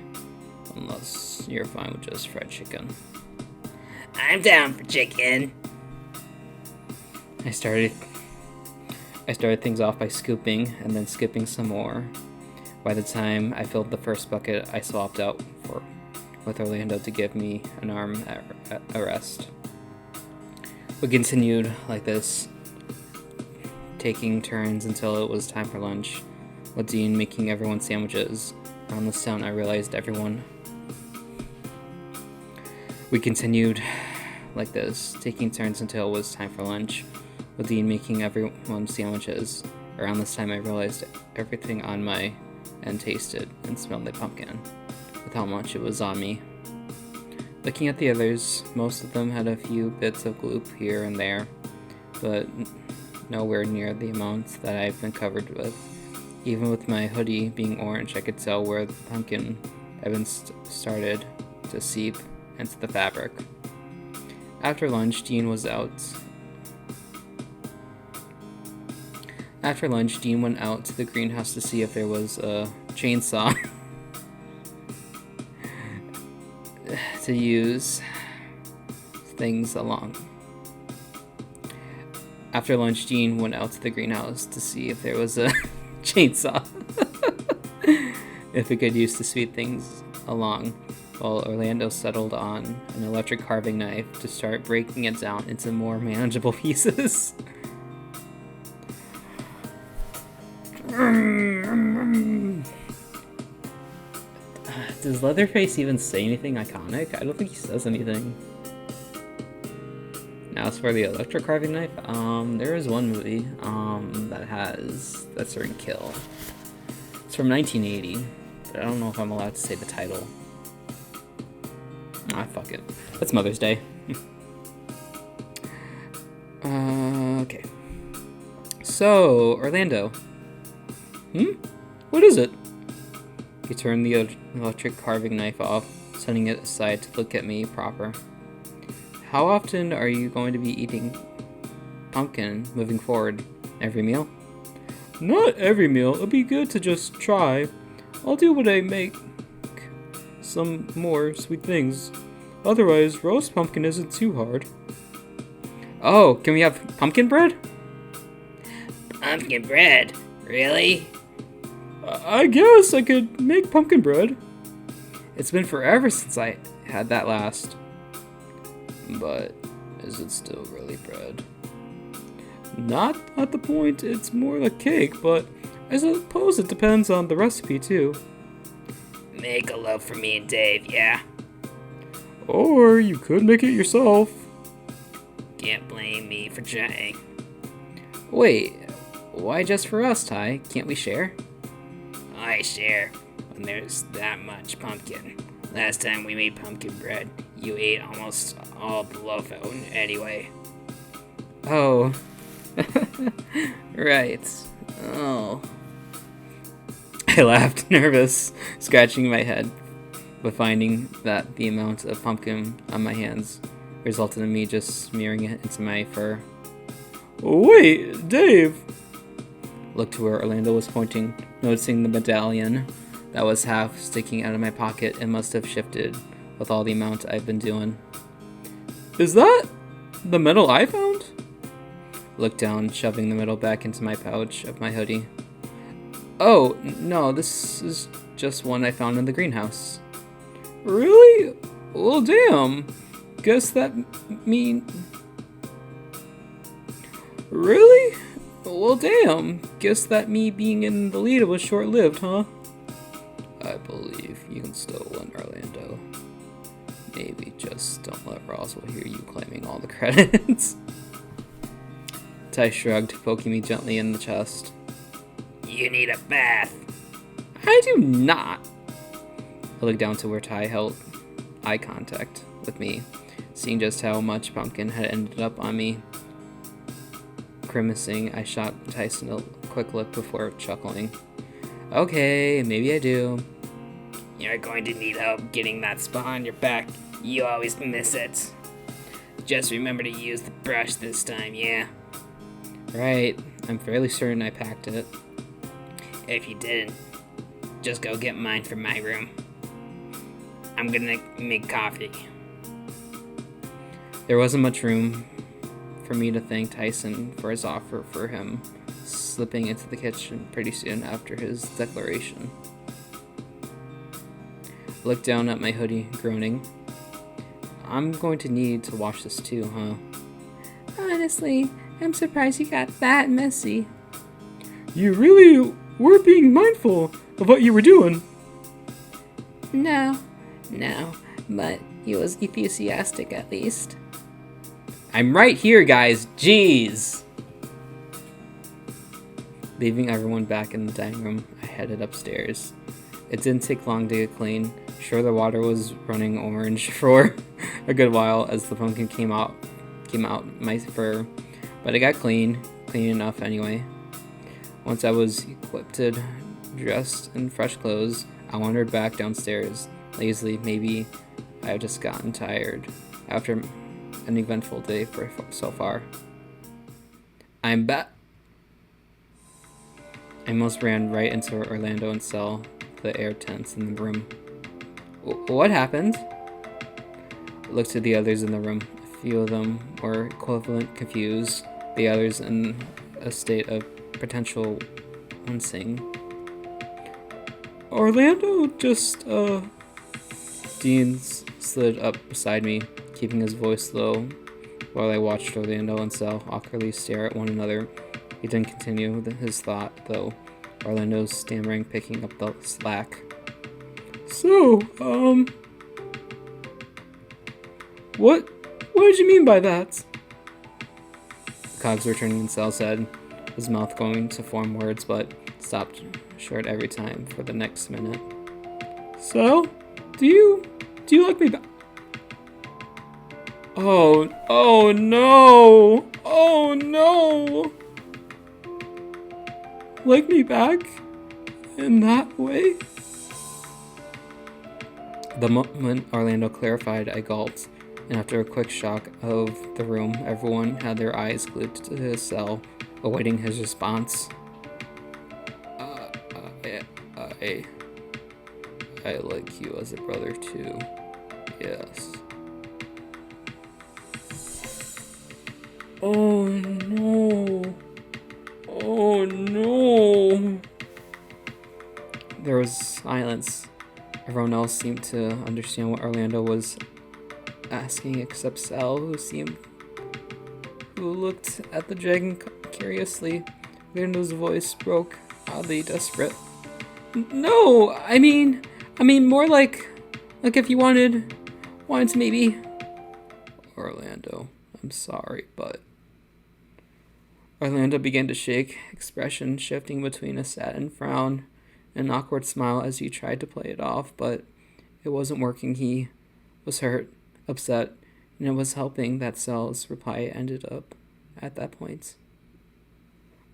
Unless you're fine with just fried chicken. I'm down for chicken. I started things off by scooping and then skipping some more. By the time I filled the first bucket, I swapped out with Orlando to give me an arm at a rest. We continued like this, taking turns until it was time for lunch, with Dean making everyone sandwiches. Around this town, I realized everyone. We continued like this, taking turns until it was time for lunch, with Dean making everyone sandwiches. Around this time, I realized everything on my end tasted and smelled like pumpkin, with how much it was on me. Looking at the others, most of them had a few bits of gloop here and there, but nowhere near the amounts that I've been covered with. Even with my hoodie being orange, I could tell where the pumpkin had been started to seep into the fabric. After lunch, Dean went out to the greenhouse to see if there was a chainsaw to use things along. After lunch, Dean went out to the greenhouse to see if there was a chainsaw if it could use to speed things along, while Orlando settled on an electric carving knife to start breaking it down into more manageable pieces. Does Leatherface even say anything iconic? I don't think he says anything. Now, as for the electric carving knife, there is one movie that has that certain kill. It's from 1980, but I don't know if I'm allowed to say the title. Fuck it. It's Mother's Day. Okay. So, Orlando. What is it? He turned the electric carving knife off, setting it aside to look at me proper. How often are you going to be eating pumpkin moving forward? Every meal? Not every meal. It'd be good to just try. I'll do what I make some more sweet things. Otherwise, roast pumpkin isn't too hard. Oh, can we have pumpkin bread? Pumpkin bread? Really? I guess I could make pumpkin bread. It's been forever since I had that last. But is it still really bread? Not at the point it's more like cake, but I suppose it depends on the recipe too. Make a loaf for me and Dave, yeah? Or you could make it yourself. Can't blame me for trying. Wait, why just for us, Ty? Can't we share? I share when there's that much pumpkin. Last time we made pumpkin bread, you ate almost all the loaf anyway. Oh. Right. Oh. I laughed, nervous, scratching my head, but finding that the amount of pumpkin on my hands resulted in me just smearing it into my fur. Wait, Dave! Looked to where Orlando was pointing, noticing the medallion that was half sticking out of my pocket and must have shifted with all the amount I've been doing. Is that the medal I found? Looked down, shoving the medal back into my pouch of my hoodie. Oh, no, this is just one I found in the greenhouse. Really? Well, damn. Guess that mean... Really? Well, damn. Guess that me being in the lead was short-lived, huh? I believe you can still win, Orlando. Maybe just don't let Roswell hear you claiming all the credits. Ty shrugged, poking me gently in the chest. You need a bath. I do not. I looked down to where Ty held eye contact with me, seeing just how much pumpkin had ended up on me. Grimacing, I shot Tyson a quick look before chuckling. Okay, maybe I do. You're going to need help getting that spot on your back. You always miss it. Just remember to use the brush this time, yeah? Right, I'm fairly certain I packed it. If you didn't, just go get mine from my room. I'm gonna make coffee. There wasn't much room for me to thank Tyson for his offer for him slipping into the kitchen pretty soon after his declaration. I looked down at my hoodie, groaning. I'm going to need to wash this too, huh? Honestly, I'm surprised you got that messy. You really were being mindful of what you were doing. No, but he was enthusiastic at least. I'm right here, guys. Jeez. Leaving everyone back in the dining room, I headed upstairs. It didn't take long to get clean. Sure, the water was running orange for a good while as the pumpkin came out my fur, but it got clean enough anyway. Once I was equipped, dressed in fresh clothes, I wandered back downstairs. Lazily, maybe I had just gotten tired after an eventful day so far. I'm back. I almost ran right into Orlando and Cell, the air tense in the room. What happened? I looked at the others in the room. A few of them were equivalent confused, the others in a state of potential wincing. Orlando just, Dean slid up beside me, keeping his voice low, while I watched Orlando and Sal awkwardly stare at one another. He didn't continue his thought, though, Orlando's stammering, picking up the slack. So, what did you mean by that? The cogs were turning in Sal's head, his mouth going to form words, but stopped short every time for the next minute. So, do you like me back? Oh no! Oh no! Like me back? In that way? The moment Orlando clarified, I gulped, and after a quick shock of the room, everyone had their eyes glued to his cell, awaiting his response. I like you as a brother too. Yes. Oh no. Oh no. There was silence. Everyone else seemed to understand what Orlando was asking except Sal, who looked at the dragon curiously. Orlando's voice broke, oddly desperate. No, I mean more like if you wanted to maybe. Orlando, I'm sorry, but... Orlando began to shake, expression shifting between a saddened frown and an awkward smile as he tried to play it off, but it wasn't working. He was hurt, upset, and it was helping that Sal's reply ended up at that point.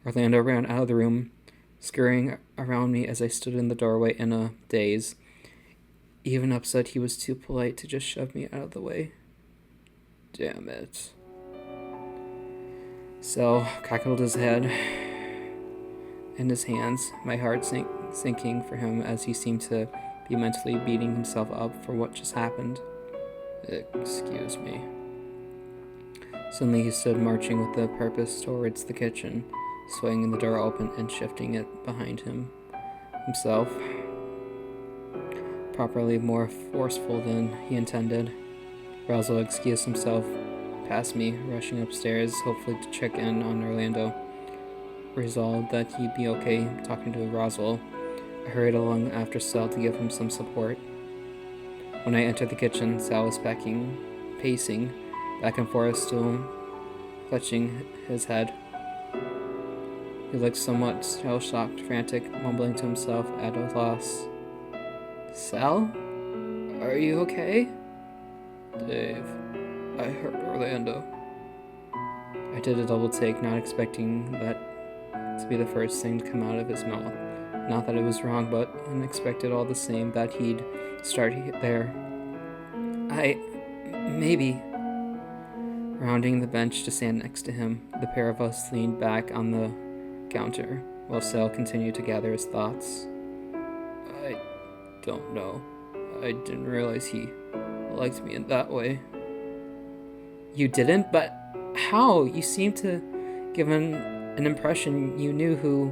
Orlando ran out of the room, scurrying around me as I stood in the doorway in a daze. Even upset, he was too polite to just shove me out of the way. Damn it. Sal cockled his head in his hands, my heart sinking for him as he seemed to be mentally beating himself up for what just happened. Excuse me. Suddenly he stood marching with a purpose towards the kitchen, swinging the door open and shifting it behind himself, properly more forceful than he intended. Roswell excused himself past me, rushing upstairs, hopefully to check in on Orlando. Resolved that he'd be okay talking to Roswell, I hurried along after Sal to give him some support. When I entered the kitchen, Sal was pacing back and forth, still clutching his head. He looked somewhat shell-shocked, frantic, mumbling to himself at a loss. Sal? Are you okay? Dave, I hurt Orlando. I did a double take, not expecting that to be the first thing to come out of his mouth. Not that it was wrong, but unexpected all the same that he'd start there. Maybe. Rounding the bench to stand next to him, the pair of us leaned back on the counter, while Sal continued to gather his thoughts. I don't know. I didn't realize he liked me in that way. You didn't? But how? You seemed to give him an impression you knew who...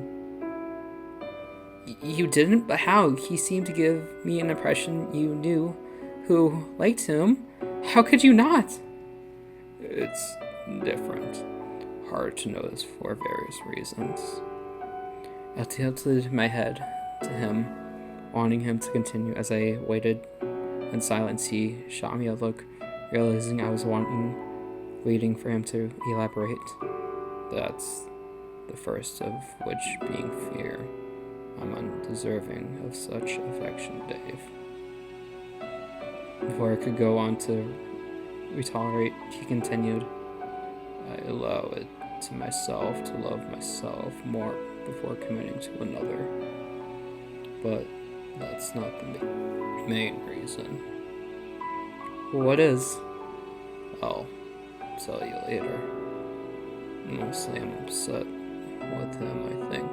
You didn't? But how? He seemed to give me an impression you knew who liked him. How could you not? It's different. Hard to notice for various reasons. I tilted my head to him, wanting him to continue. As I waited in silence, he shot me a look, realizing I was waiting for him to elaborate. That's the first of which being fear. I'm undeserving of such affection, Dave. Before I could go on to retaliate, he continued, I allow it to myself to love myself more before committing to another. But that's not the main reason. What is? I'll tell you later. Mostly I'm upset with him, I think.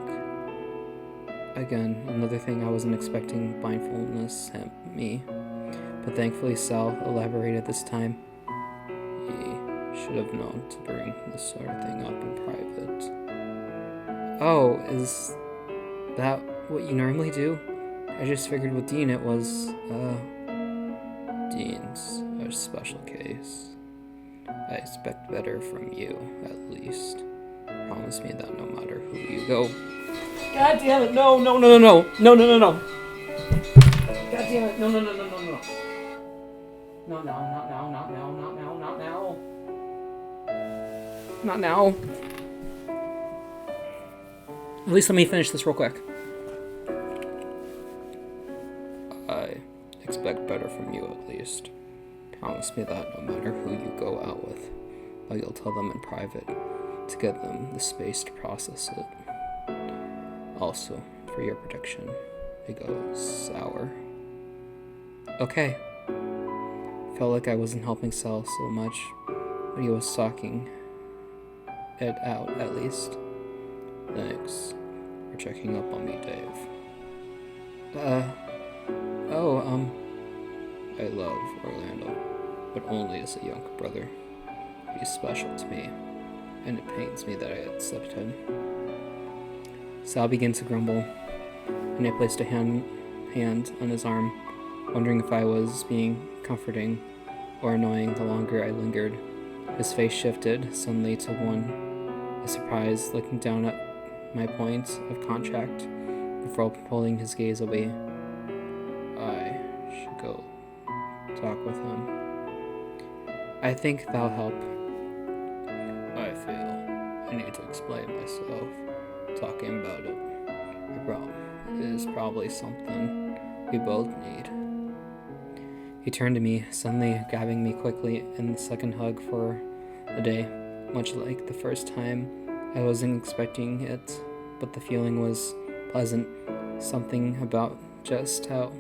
Again, another thing I wasn't expecting mindfulness hit me. But thankfully Sal elaborated this time. He should have known to bring this sort of thing up in private. Oh, is that what you normally do? I just figured with Dean it was, Dean's a special case. I expect better from you, at least. Promise me that no matter who you go... God damn it, no. God damn it, no. No, not now. At least let me finish this real quick. I expect better from you, at least. Promise me that no matter who you go out with, but you'll tell them in private to give them the space to process it. Also, for your protection, it goes sour. Okay. Felt like I wasn't helping Sal so much, but he was talking it out at least. Thanks for checking up on me, Dave. I love Orlando, but only as a younger brother. He's special to me, and it pains me that I accept him. Sal began to grumble, and I placed a hand on his arm, wondering if I was being comforting or annoying the longer I lingered. His face shifted suddenly to one of surprise, looking down at my point of contact before pulling his gaze away. I should go talk with him. I think that'll help. I feel I need to explain myself. Talking about it is probably something we both need. He turned to me, suddenly grabbing me quickly in the second hug for the day. Much like the first time, I wasn't expecting it, but the feeling was pleasant. Something about just how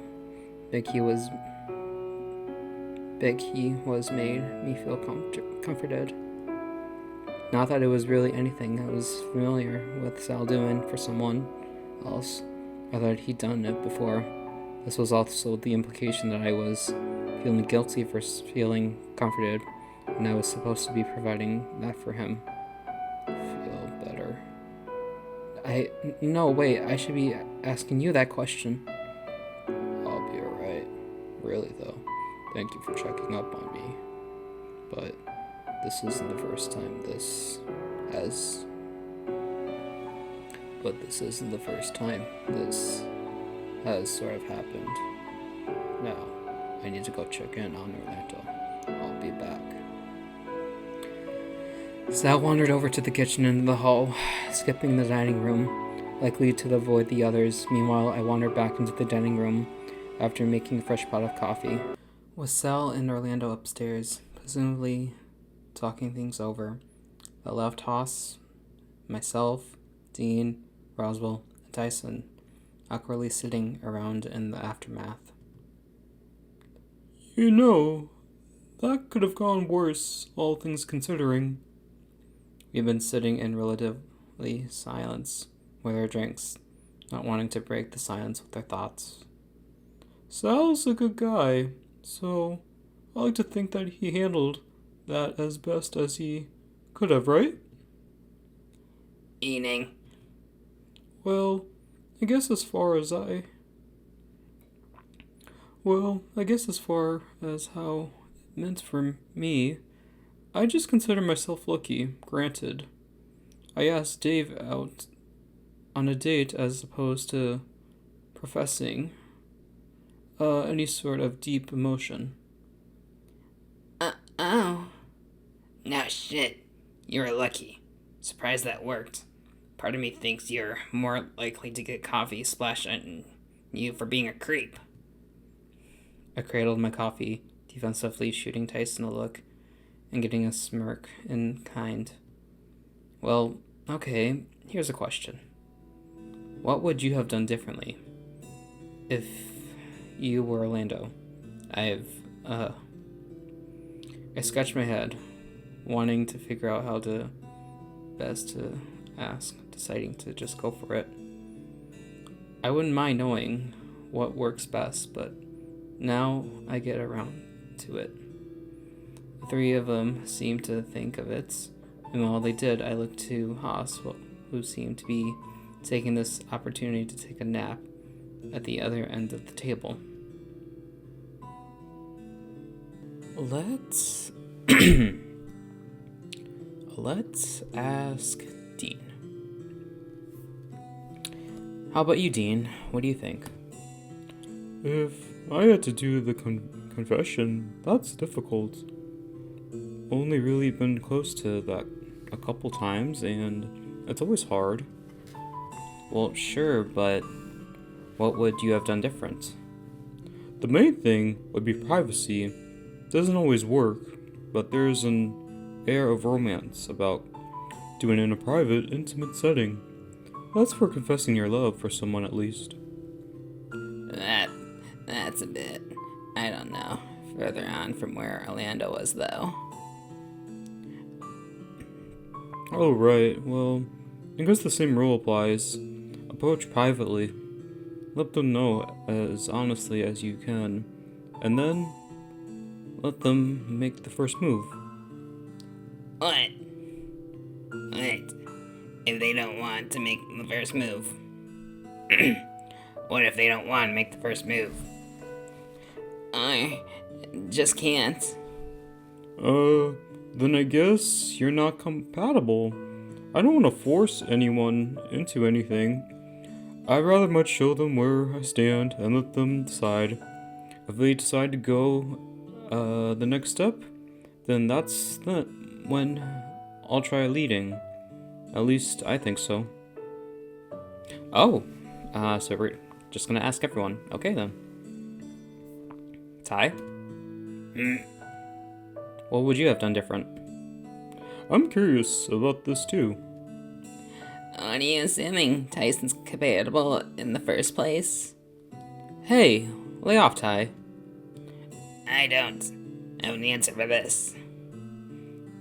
big he was made me feel comforted. Not that it was really anything I was familiar with Sal doing for someone else, or that he'd done it before. This was also the implication that I was feeling guilty for feeling comforted, and I was supposed to be providing that for him. Feel better. No, wait, I should be asking you that question. I'll be alright. Really, though. Thank you for checking up on me. But this isn't the first time this has sort of happened. Now, I need to go check in on Orlando. I'll be back. Sal wandered over to the kitchen and the hall, skipping the dining room, likely to avoid the others. Meanwhile, I wandered back into the dining room after making a fresh pot of coffee. With Sal and Orlando upstairs, presumably talking things over, I left Haas, myself, Dean, Roswell, and Tyson awkwardly sitting around in the aftermath. You know, that could have gone worse, all things considering. We've been sitting in relatively silence with our drinks, not wanting to break the silence with our thoughts. Sal's a good guy, so I like to think that he handled that as best as he could have, right? Eating. Well, I guess as far as I. Well, I guess as far as how it meant for me, I just consider myself lucky, granted. I asked Dave out on a date as opposed to professing any sort of deep emotion. Oh. No shit. You were lucky. Surprised that worked. Part of me thinks you're more likely to get coffee splashed on you for being a creep. I cradled my coffee, defensively shooting Tyson a look and getting a smirk in kind. Well, okay, here's a question. What would you have done differently if you were Orlando? I scratched my head, wanting to figure out how to best to ask, deciding to just go for it. I wouldn't mind knowing what works best, but now I get around to it. The three of them seemed to think of it, and while they did, I looked to Haas, who seemed to be taking this opportunity to take a nap at the other end of the table. Let's ask Dean. How about you, Dean? What do you think? If I had to do the confession, that's difficult. Only really been close to that a couple times, and it's always hard. Well, sure, but what would you have done different? The main thing would be privacy. Doesn't always work, but there's an air of romance about doing it in a private, intimate setting. That's for confessing your love for someone at least. That's a bit, I don't know, further on from where Orlando was, though. Oh, right. Well, I guess the same rule applies. Approach privately. Let them know as honestly as you can. And then, let them make the first move. What? Wait. If they don't want to make the first move? What if they don't want to make the first move? I just can't. Then I guess you're not compatible. I don't want to force anyone into anything. I'd rather much show them where I stand and let them decide. If they decide to go the next step, then that's when I'll try leading. At least I think so. Oh, so we're just gonna ask everyone. Okay then. Ty? What would you have done different? I'm curious about this too. What are you assuming? Tyson's compatible in the first place? Hey, lay off, Ty. I don't have an answer for this.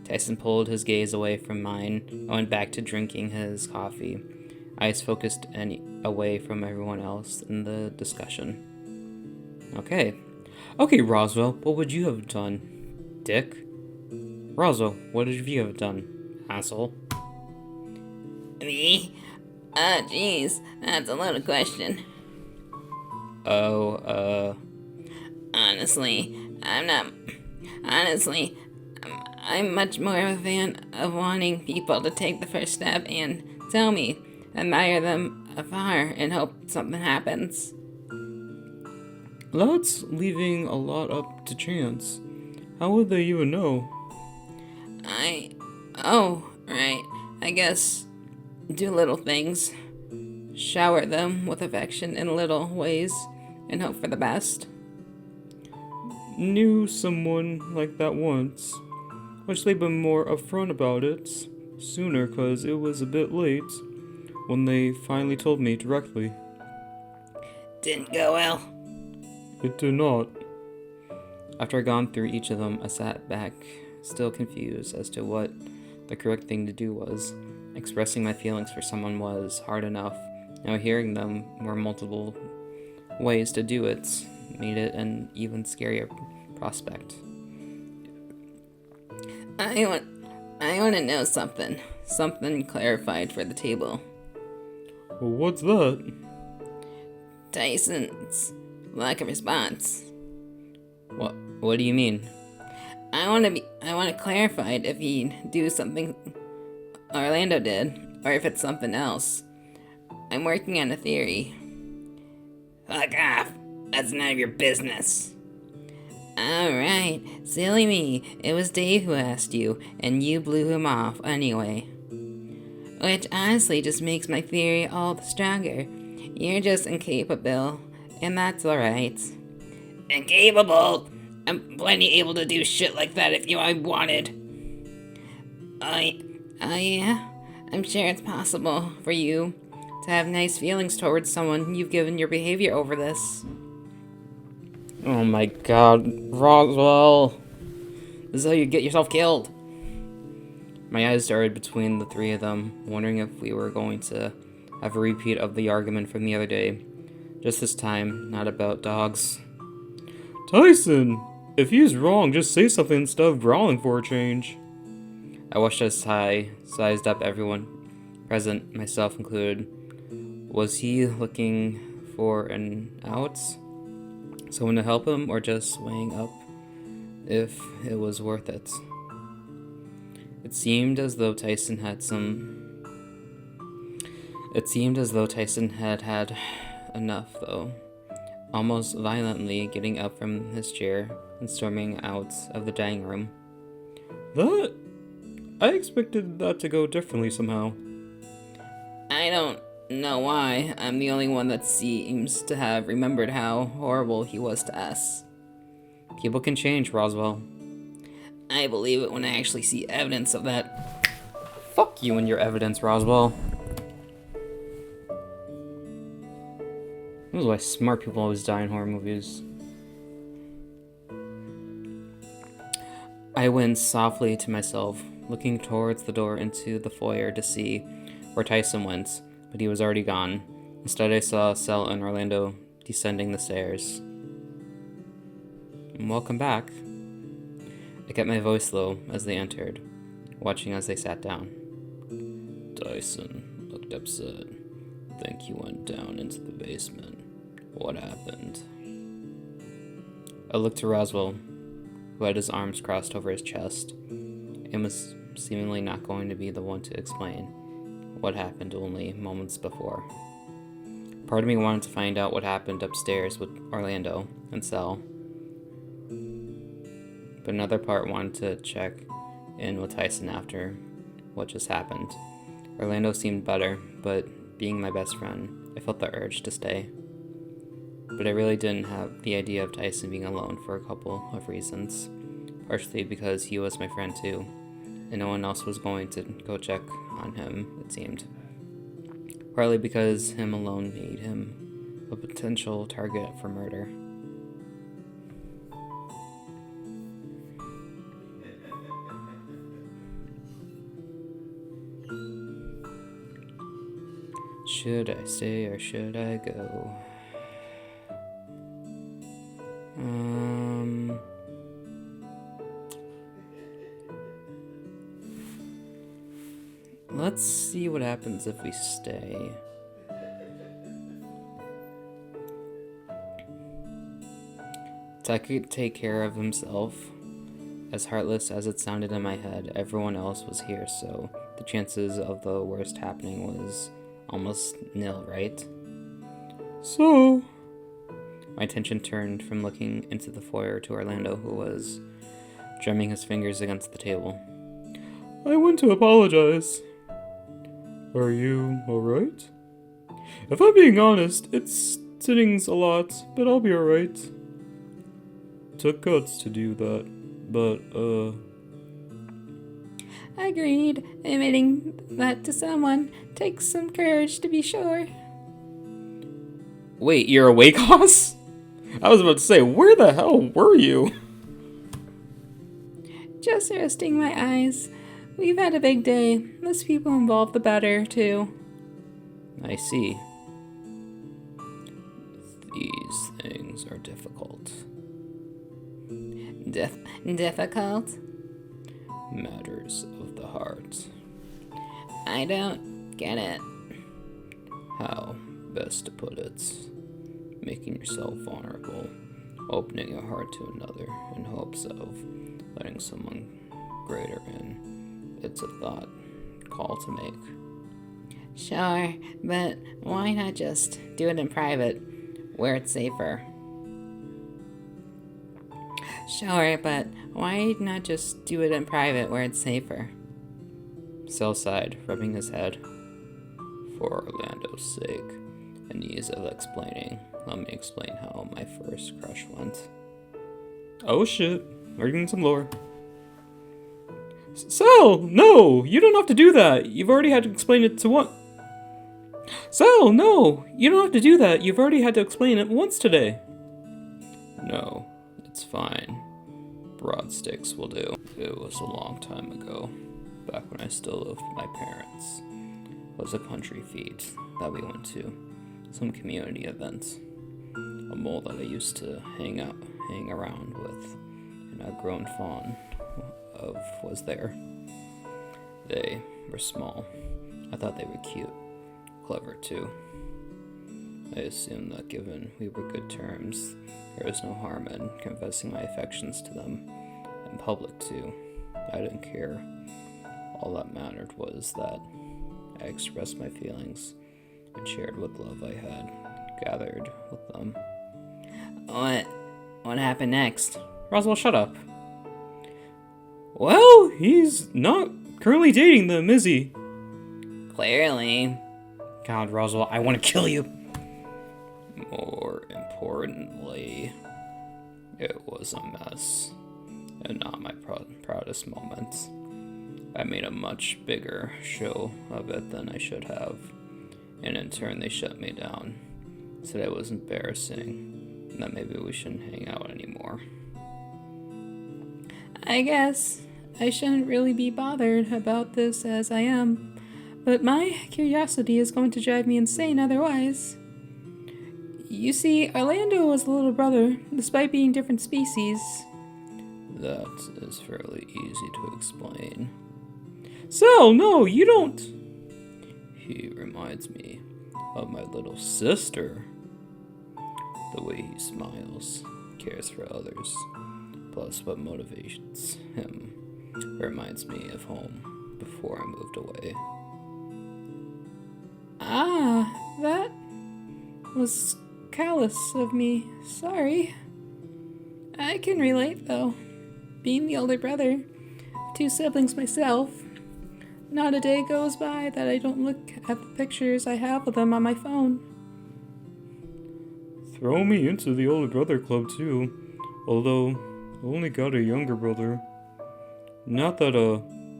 Tyson pulled his gaze away from mine and went back to drinking his coffee, eyes focused away from everyone else in the discussion. Okay, Roswell, what would you have done? Dick? Roswell, what would you have done? Asshole. Me? Oh, jeez, that's a loaded question. Honestly, I'm much more of a fan of wanting people to take the first step and tell me, admire them afar, and hope something happens. That's leaving a lot up to chance. How would they even know? Right, I guess do little things. Shower them with affection in little ways and hope for the best. Knew someone like that once. Wish they'd been more upfront about it. sooner because it was a bit late when they finally told me directly. Didn't go well. It did not. After I'd gone through each of them, I sat back, still confused as to what the correct thing to do was. Expressing my feelings for someone was hard enough. Now hearing them were multiple ways to do it made it an even scarier prospect. I want to know something. Something clarified for the table. Well, what's that? Tyson's lack of response. What do you mean? I want to clarify if he do something Orlando did, or if it's something else. I'm working on a theory. Fuck off. That's none of your business. Alright, silly me. It was Dave who asked you, and you blew him off anyway. Which honestly just makes my theory all the stronger. You're just incapable, and that's alright. Incapable? I'm plenty able to do shit like that if I wanted. Oh yeah? I'm sure it's possible for you to have nice feelings towards someone you've given your behavior over this. Oh my god, Roswell! This is how you get yourself killed! My eyes darted between the three of them, wondering if we were going to have a repeat of the argument from the other day. Just this time, not about dogs. Tyson! If he's wrong, just say something instead of growling for a change. I watched as Ty sized up everyone present, myself included. Was he looking for an out? Someone to help him, or just weighing up if it was worth it? It seemed as though Tyson had had enough, though. Almost violently getting up from his chair and storming out of the dining room. I expected that to go differently somehow. I don't know why. I'm the only one that seems to have remembered how horrible he was to us. People can change, Roswell. I believe it when I actually see evidence of that. Fuck you and your evidence, Roswell. This is why smart people always die in horror movies. I went softly to myself, looking towards the door into the foyer to see where Tyson went, but he was already gone. Instead, I saw Sel and Orlando descending the stairs. Welcome back. I kept my voice low as they entered, watching as they sat down. Tyson looked upset. Think you went down into the basement. What happened? I looked to Roswell, who had his arms crossed over his chest, and was seemingly not going to be the one to explain what happened only moments before. Part of me wanted to find out what happened upstairs with Orlando and Sel, but another part wanted to check in with Tyson after what just happened. Orlando seemed better, but being my best friend, I felt the urge to stay. But I really didn't have the idea of Tyson being alone for a couple of reasons. Partially because he was my friend too, and no one else was going to go check on him, it seemed. Partly because him alone made him a potential target for murder. Should I stay or should I go? Let's see what happens if we stay. Ty could take care of himself. As heartless as it sounded in my head, everyone else was here, so the chances of the worst happening was almost nil, right? So, my attention turned from looking into the foyer to Orlando, who was drumming his fingers against the table. I want to apologize. Are you alright? If I'm being honest, it stings a lot, but I'll be alright. Took guts to do that, but, Agreed. Admitting that to someone takes some courage, to be sure. Wait, you're awake, Hoss? I was about to say, where the hell were you? Just resting my eyes. We've had a big day. Less people involved, the better, too. I see. These things are difficult. Difficult? Matters of the heart. I don't get it. How best to put it? Making yourself vulnerable, opening your heart to another in hopes of letting someone greater in. It's a thought call to make. Sure, but why not just do it in private, where it's safer? Sure, but why not just do it in private, where it's safer? Sel sighed, rubbing his head. For Orlando's sake, in ease of explaining, let me explain how my first crush went. Oh shit, reading some lore. Sel, no! You don't have to do that! You've already had to explain it to one. Sel, no! You don't have to do that! You've already had to explain it once today! No, it's fine. Broad sticks will do. It was a long time ago, back when I still lived with my parents. It was a country feat that we went to, some community event. A mole that I used to hang around with, and a grown fawn of was there. They were small. I thought they were cute, clever too. I assumed that given we were good terms, there was no harm in confessing my affections to them, in public too. I didn't care. All that mattered was that I expressed my feelings and shared what love I had gathered with them. What happened next? Roswell, shut up. Well, he's not currently dating them, is he? Clearly. God, Roswell, I want to kill you. More importantly, it was a mess, and not my proudest moment. I made a much bigger show of it than I should have, and in turn they shut me down, said it was embarrassing, and that maybe we shouldn't hang out anymore. I guess I shouldn't really be bothered about this as I am, but my curiosity is going to drive me insane otherwise. You see, Orlando was a little brother, despite being different species. That is fairly easy to explain. So, no, you don't. He reminds me of my little sister. The way he smiles, cares for others, plus what motivates him reminds me of home before I moved away. Ah, that was callous of me. Sorry. I can relate, though. Being the older brother, 2 siblings myself, not a day goes by that I don't look at the pictures I have of them on my phone. Throw me into the older brother club, too. Although, I only got a younger brother. Not that,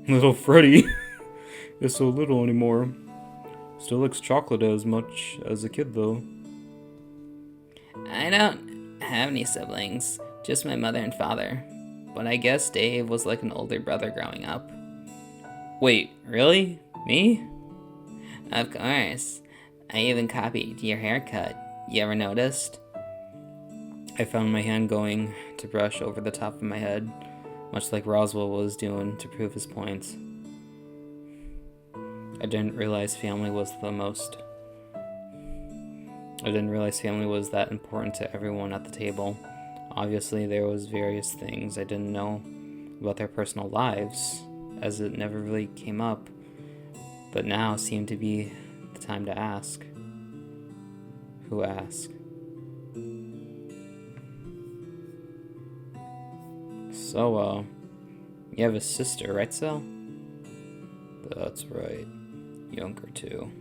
little Freddy is so little anymore. Still likes chocolate as much as a kid, though. I don't have any siblings, just my mother and father. But I guess Dave was like an older brother growing up. Wait, really? Me? Of course. I even copied your haircut. You ever noticed? I found my hand going to brush over the top of my head, much like Roswell was doing to prove his point. I didn't realize family was that important to everyone at the table. Obviously, there was various things I didn't know about their personal lives, as it never really came up, but now seemed to be the time to ask. Who asked? So, you have a sister, right, Sel? That's right. Younger, too.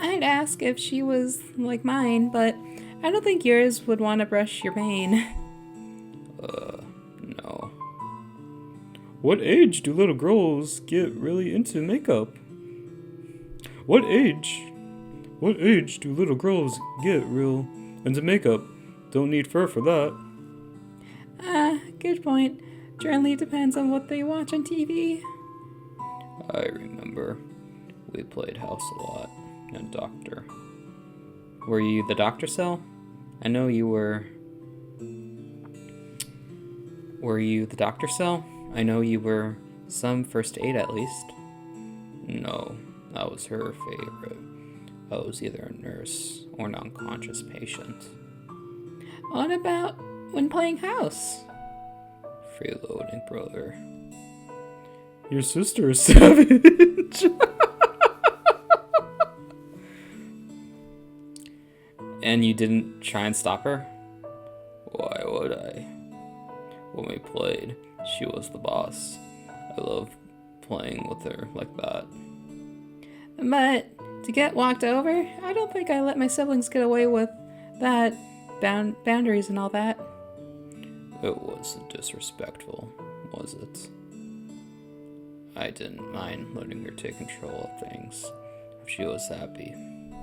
I'd ask if she was like mine, but I don't think yours would want to brush your mane. No. What age do little girls get really into makeup? What age? What age do little girls get real into makeup? Don't need fur for that. Good point. Generally depends on what they watch on TV. I remember. We played house a lot. And doctor. Were you the doctor, Cell? I know you were... Were you the doctor, Cell? I know you were some first aid at least. No, that was her favorite. I was either a nurse or an unconscious patient. What about when playing house? Freeloading, brother. Your sister is savage. And you didn't try and stop her? Why would I? When we played, she was the boss. I love playing with her like that. But to get walked over, I don't think I let my siblings get away with that. Boundaries and all that. It wasn't disrespectful, was it? I didn't mind letting her take control of things. If she was happy,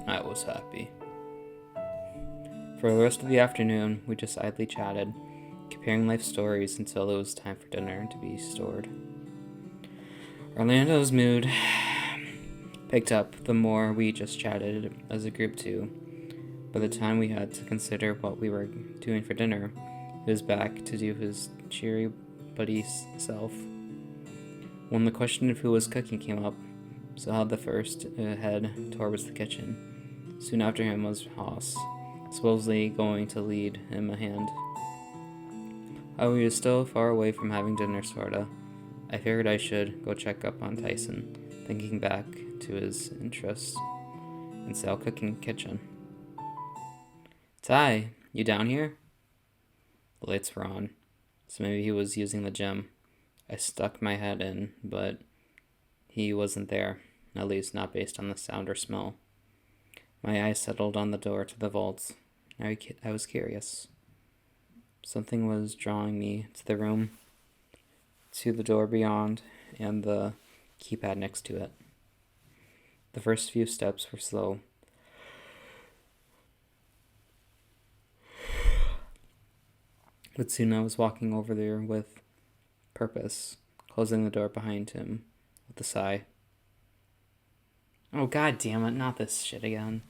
I was happy. For the rest of the afternoon, we just idly chatted, comparing life stories until it was time for dinner to be stored. Orlando's mood picked up the more we just chatted as a group too. By the time we had to consider what we were doing for dinner, he was back to do his cheery buddy self. When the question of who was cooking came up, Sal had the first head towards the kitchen. Soon after him was Haas, supposedly going to lead him a hand. However, he was still far away from having dinner, sorta. I figured I should go check up on Tyson, thinking back to his interest in Sal cooking kitchen. Ty, you down here? The lights were on, so maybe he was using the gym. I stuck my head in, but he wasn't there, at least not based on the sound or smell. My eyes settled on the door to the vault. I was curious. Something was drawing me to the room, to the door beyond, and the keypad next to it. The first few steps were slow. But soon I was walking over there with purpose, closing the door behind him with a sigh. Oh, god damn it, not this shit again.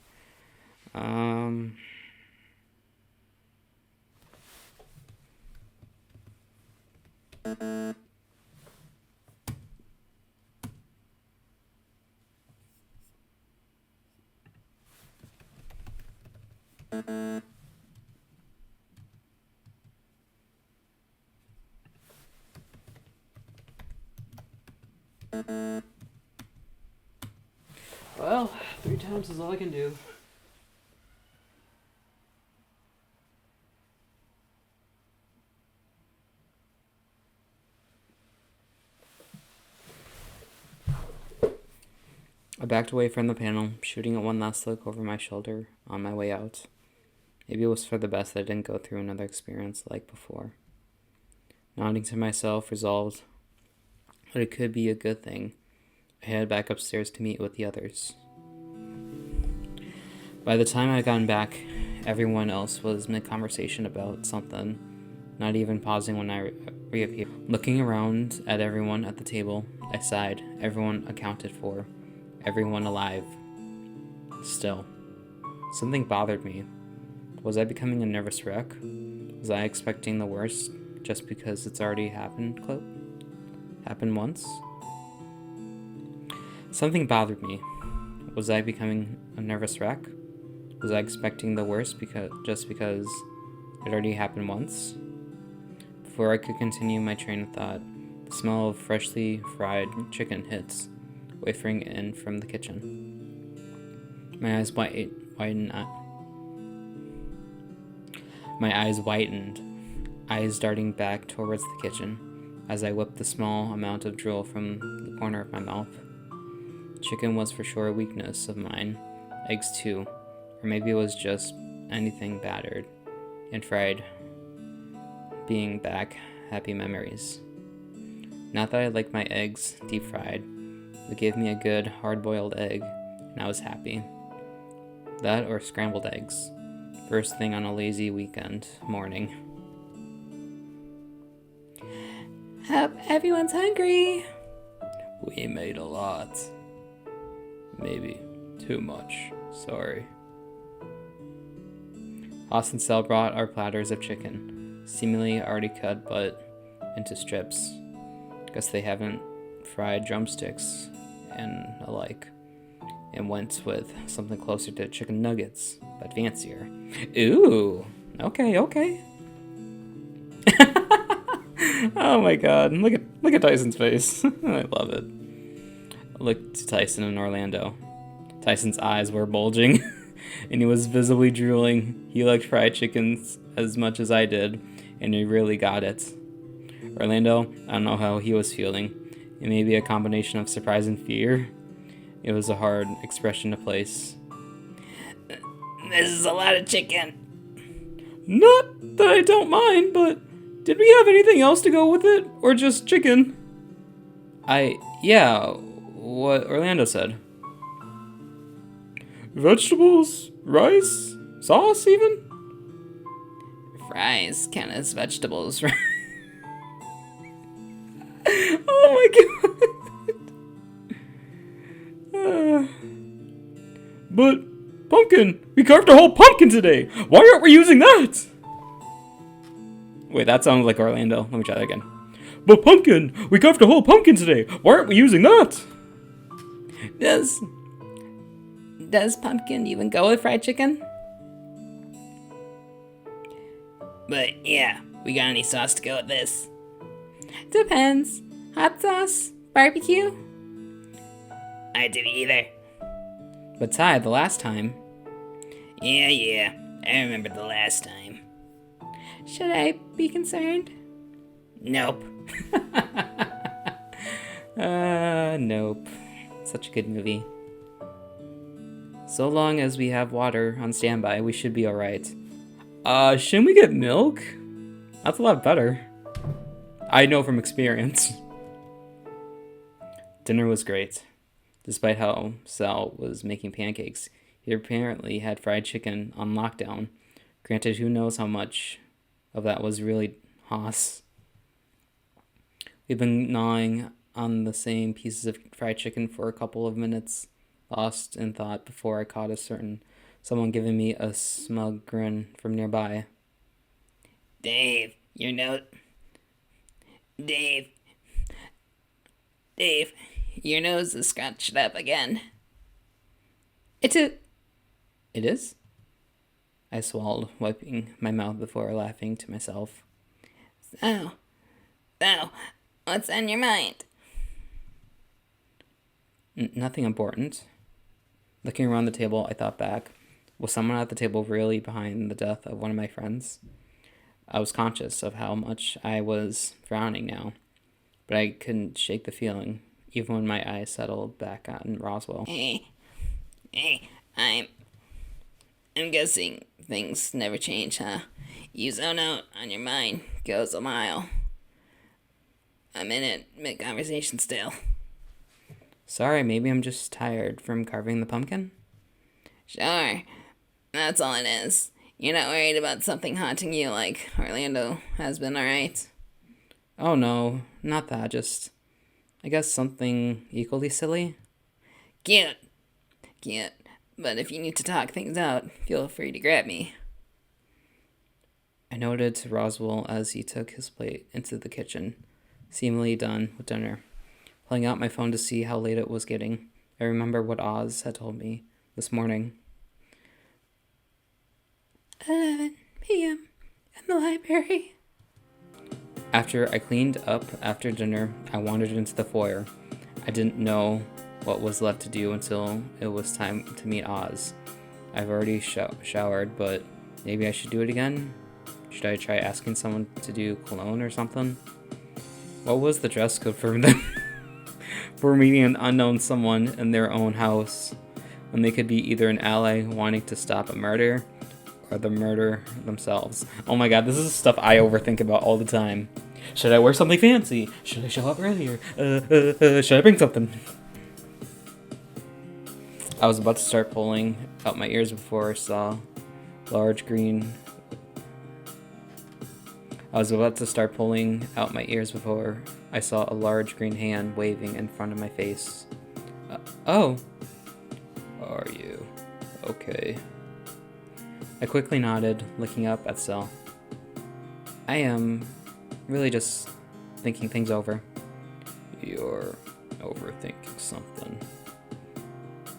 Well, 3 times is all I can do. I backed away from the panel, shooting at one last look over my shoulder on my way out. Maybe it was for the best that I didn't go through another experience like before. Nodding to myself, resolved that it could be a good thing, I headed back upstairs to meet with the others. By the time I had gotten back, everyone else was mid-conversation about something, not even pausing when I reappeared. Looking around at everyone at the table, I sighed. Everyone accounted for. Everyone alive. Still, something bothered me. Was I becoming a nervous wreck? Was I expecting the worst just because it's already happened once? Something bothered me. Was I becoming a nervous wreck? Was I expecting the worst just because it already happened once? Before I could continue my train of thought, the smell of freshly fried chicken hits, wafting in from the kitchen. My eyes whitened, eyes darting back towards the kitchen as I whipped the small amount of drool from the corner of my mouth. Chicken was for sure a weakness of mine, eggs too, or maybe it was just anything battered and fried. Being back, happy memories. Not that I like my eggs deep fried, but gave me a good hard-boiled egg, and I was happy. That or scrambled eggs, first thing on a lazy weekend morning. Hope everyone's hungry. We made a lot. Maybe too much. Sorry. Haas and Sel brought our platters of chicken, seemingly already cut but into strips. Guess they haven't fried drumsticks and alike, and went with something closer to chicken nuggets, but fancier. Ooh, okay. Oh my god, look at Tyson's face. I love it. I looked to Tyson and Orlando. Tyson's eyes were bulging, and he was visibly drooling. He liked fried chickens as much as I did, and he really got it. Orlando, I don't know how he was feeling. It may be a combination of surprise and fear. It was a hard expression to place. This is a lot of chicken. Not that I don't mind, but did we have anything else to go with it? Or just chicken? Yeah, what Orlando said. Vegetables? Rice? Sauce, even? Fries count as vegetables, right? Oh my god! But, pumpkin! We carved a whole pumpkin today! Why aren't we using that? Wait, that sounds like Orlando. Let me try that again. But pumpkin! We carved a whole pumpkin today! Why aren't we using that? Does pumpkin even go with fried chicken? But yeah, we got any sauce to go with this? Depends. Hot sauce? Barbecue? I do either. But Ty, the last time. Yeah, I remember the last time. Should I be concerned? Nope. Nope. Such a good movie. So long as we have water on standby, we should be alright. Shouldn't we get milk? That's a lot better. I know from experience. Dinner was great. Despite how Sal was making pancakes, he apparently had fried chicken on lockdown. Granted, who knows how much of that was really Haas. We've been gnawing on the same pieces of fried chicken for a couple of minutes, lost in thought before I caught someone giving me a smug grin from nearby. Dave, your nose is scratched up again. It is? I swallowed, wiping my mouth before laughing to myself. So, what's on your mind? Nothing important. Looking around the table, I thought back. Was someone at the table really behind the death of one of my friends? I was conscious of how much I was frowning now, but I couldn't shake the feeling, even when my eyes settled back on Roswell. Hey, I'm guessing things never change, huh? You zone out on your mind, goes a mile. I'm in it mid-conversation still. Sorry, maybe I'm just tired from carving the pumpkin? Sure, that's all it is. You're not worried about something haunting you like Orlando has been, alright? Oh no, not that, just, I guess something equally silly? Cute. But if you need to talk things out, feel free to grab me. I nodded to Roswell as he took his plate into the kitchen, seemingly done with dinner. Pulling out my phone to see how late it was getting, I remember what Oz had told me this morning. 11 p.m. in the library. After I cleaned up after dinner, I wandered into the foyer. I didn't know what was left to do until it was time to meet Oz. I've already showered, but maybe I should do it again? Should I try asking someone to do cologne or something? What was the dress code for them? For meeting an unknown someone in their own house, when they could be either an ally wanting to stop a murder, or the murder themselves. Oh my god, this is stuff I overthink about all the time. Should I wear something fancy? Should I show up earlier? Should I bring something? I was about to start pulling out my ears before I saw large green. I was about to start pulling out my ears before I saw a large green hand waving in front of my face. Oh. Are you okay? I quickly nodded, looking up at Sel. I am really just thinking things over. You're overthinking something.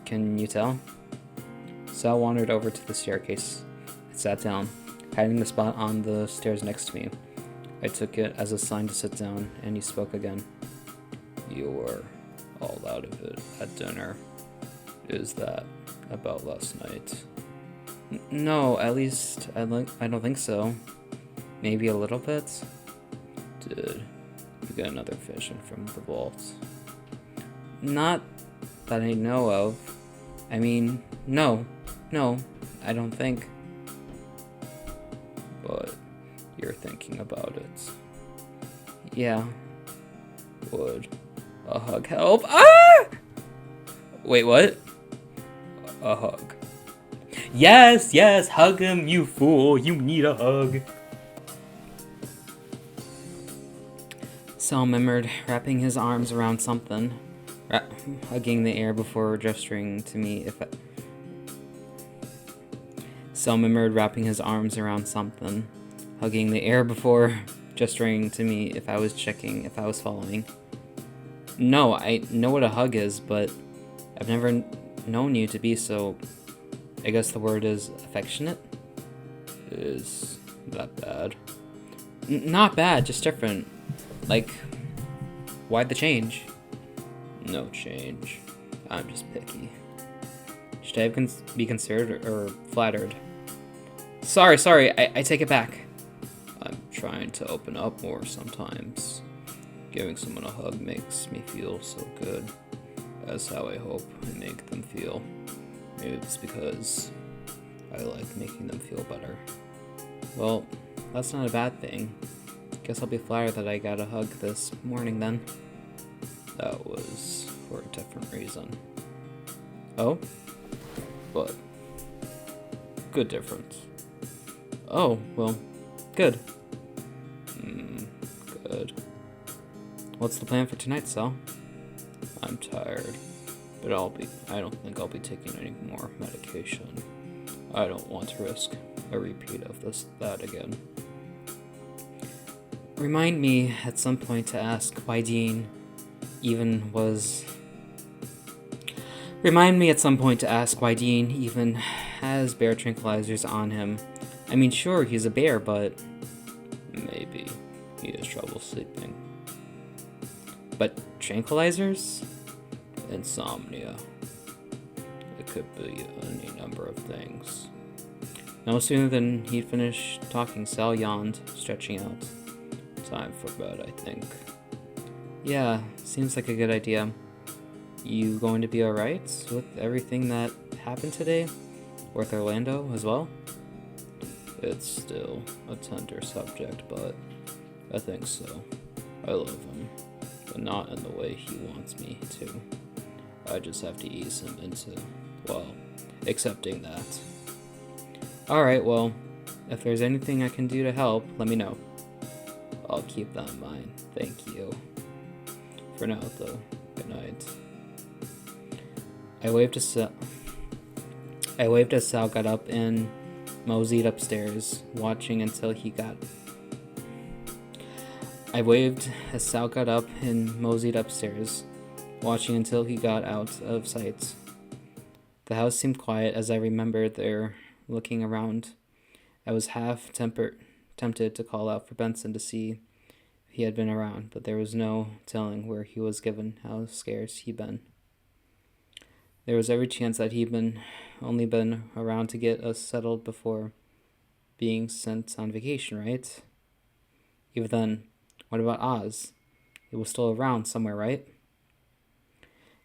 Can you tell? Sal wandered over to the staircase and sat down, hiding the spot on the stairs next to me. I took it as a sign to sit down, and he spoke again. You were all out of it at dinner. Is that about last night? No, at least I don't think so. Maybe a little bit. Did you get another vision from the vault? Not that I know of. I mean, no, I don't think. But you're thinking about it. Yeah. Would a hug help? Ah! Wait, what? A hug. Yes, hug him, you fool. You need a hug. Sal murmured, wrapping his arms around something, hugging the air before gesturing to me Sal murmured, wrapping his arms around something, hugging the air before gesturing to me if I was checking if I was following. No, I know what a hug is, but I've never known you to be so, I guess the word is affectionate? Is that bad? Not bad, just different. Like, why the change? No change. I'm just picky. Should I be considered or flattered? Sorry, I take it back. I'm trying to open up more sometimes. Giving someone a hug makes me feel so good. That's how I hope I make them feel. Maybe it's because I like making them feel better. Well, that's not a bad thing. Guess I'll be flattered that I got a hug this morning then. That was for a different reason. Oh? But good difference. Oh, well, good. Good. What's the plan for tonight, Sal? I'm tired, but I don't think I'll be taking any more medication. I don't want to risk a repeat of that again. Remind me at some point to ask why Dean even has bear tranquilizers on him. I mean, sure, he's a bear, but maybe he has trouble sleeping. But tranquilizers? Insomnia. It could be any number of things. No sooner than he'd finished talking, Sal yawned, stretching out. Time for bed, I think. Yeah, seems like a good idea. You going to be alright with everything that happened today? With Orlando as well? It's still a tender subject, but I think so. I love him, but not in the way he wants me to. I just have to ease him into, well, accepting that. Alright, well, if there's anything I can do to help, let me know. I'll keep that in mind. Thank you. For now, though, good night. I waved as Sal got up and moseyed upstairs, watching until he got out of sight. The house seemed quiet as I remembered there, looking around. I was half tempted to call out for Benson to see if he had been around, but there was no telling where he was given how scarce he'd been. There was every chance that he'd only been around to get us settled before being sent on vacation, right? Even then, what about Oz? He was still around somewhere, right?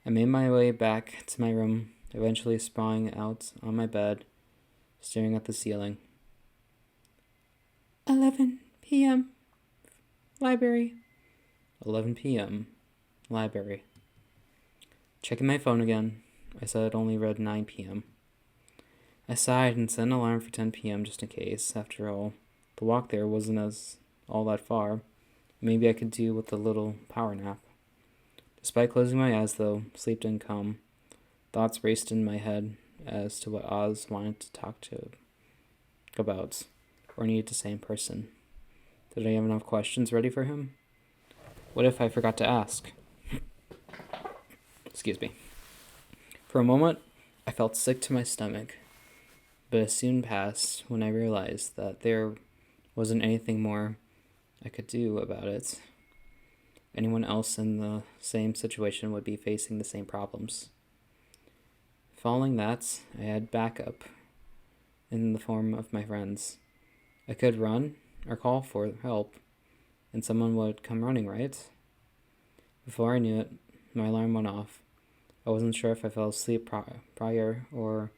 I made my way back to my room, eventually sprawling out on my bed, staring at the ceiling. 11 p.m. Library. 11 p.m. Library. Checking my phone again. I said it only read 9 p.m. I sighed and set an alarm for 10 p.m. just in case. After all, the walk there wasn't all that far. Maybe I could do with a little power nap. Despite closing my eyes, though, sleep didn't come. Thoughts raced in my head as to what Oz wanted to talk about, or needed to say in person. Did I have enough questions ready for him? What if I forgot to ask? Excuse me. For a moment, I felt sick to my stomach, but it soon passed when I realized that there wasn't anything more I could do about it. Anyone else in the same situation would be facing the same problems. Following that, I had backup in the form of my friends. I could run or call for help, and someone would come running, right? Before I knew it, my alarm went off. I wasn't sure if I fell asleep prior or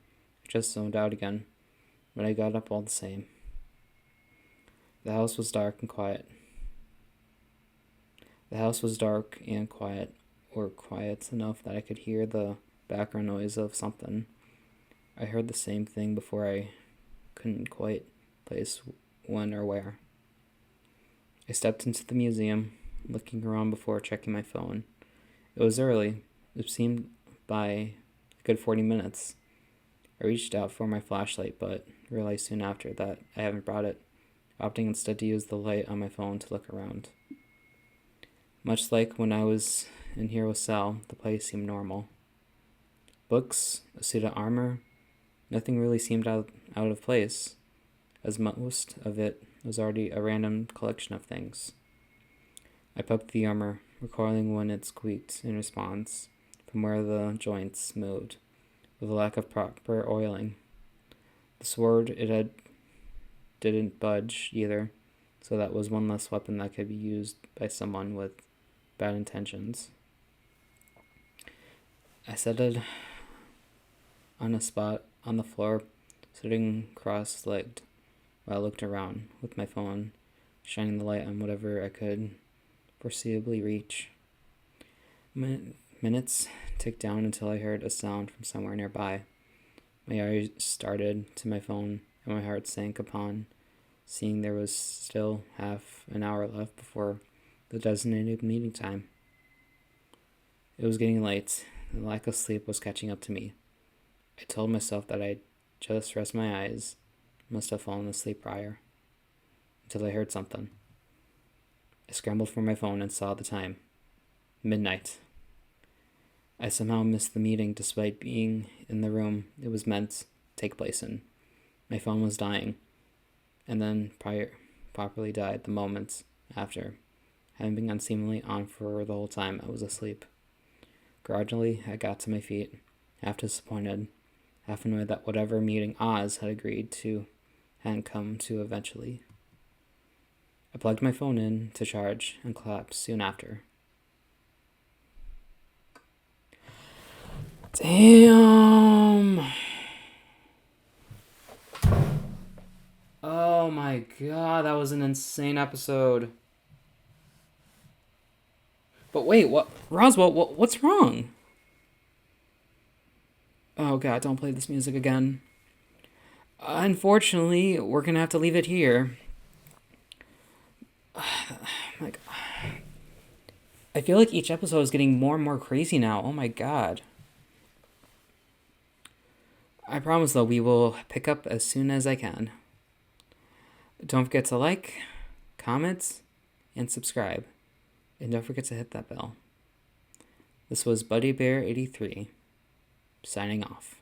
just zoned out again, but I got up all the same. The house was dark and quiet. Or quiet enough that I could hear the background noise of something. I heard the same thing before I couldn't quite place when or where. I stepped into the museum, looking around before checking my phone. It was early. It seemed by a good 40 minutes. I reached out for my flashlight, but realized soon after that I haven't brought it, opting instead to use the light on my phone to look around. Much like when I was in here with Sal, the place seemed normal. Books, a suit of armor, nothing really seemed out of place, as most of it was already a random collection of things. I poked the armor, recoiling when it squeaked in response from where the joints moved, with a lack of proper oiling. The sword, didn't budge either, so that was one less weapon that could be used by someone with bad intentions. I settled on a spot on the floor, sitting cross-legged, while I looked around, with my phone shining the light on whatever I could foreseeably reach. Minutes ticked down until I heard a sound from somewhere nearby. My eyes started to my phone, and my heart sank upon seeing there was still half an hour left before the designated meeting time. It was getting late. The lack of sleep was catching up to me. I told myself that I'd just rest my eyes, must have fallen asleep prior, until I heard something. I scrambled for my phone and saw the time. Midnight. I somehow missed the meeting despite being in the room it was meant to take place in. My phone was dying, and then properly died the moments after, having been unseemly on for the whole time I was asleep. Gradually, I got to my feet, half disappointed, half annoyed that whatever meeting Oz had agreed to hadn't come to eventually. I plugged my phone in to charge and collapsed soon after. Damn! Oh my god, that was an insane episode. But wait, what? Roswell, what's wrong? Oh god, don't play this music again. Unfortunately, we're gonna have to leave it here. Like, I feel like each episode is getting more and more crazy now. Oh my god. I promise, though, we will pick up as soon as I can. Don't forget to like, comment, and subscribe. And don't forget to hit that bell. This was Buddy Bear 83, signing off.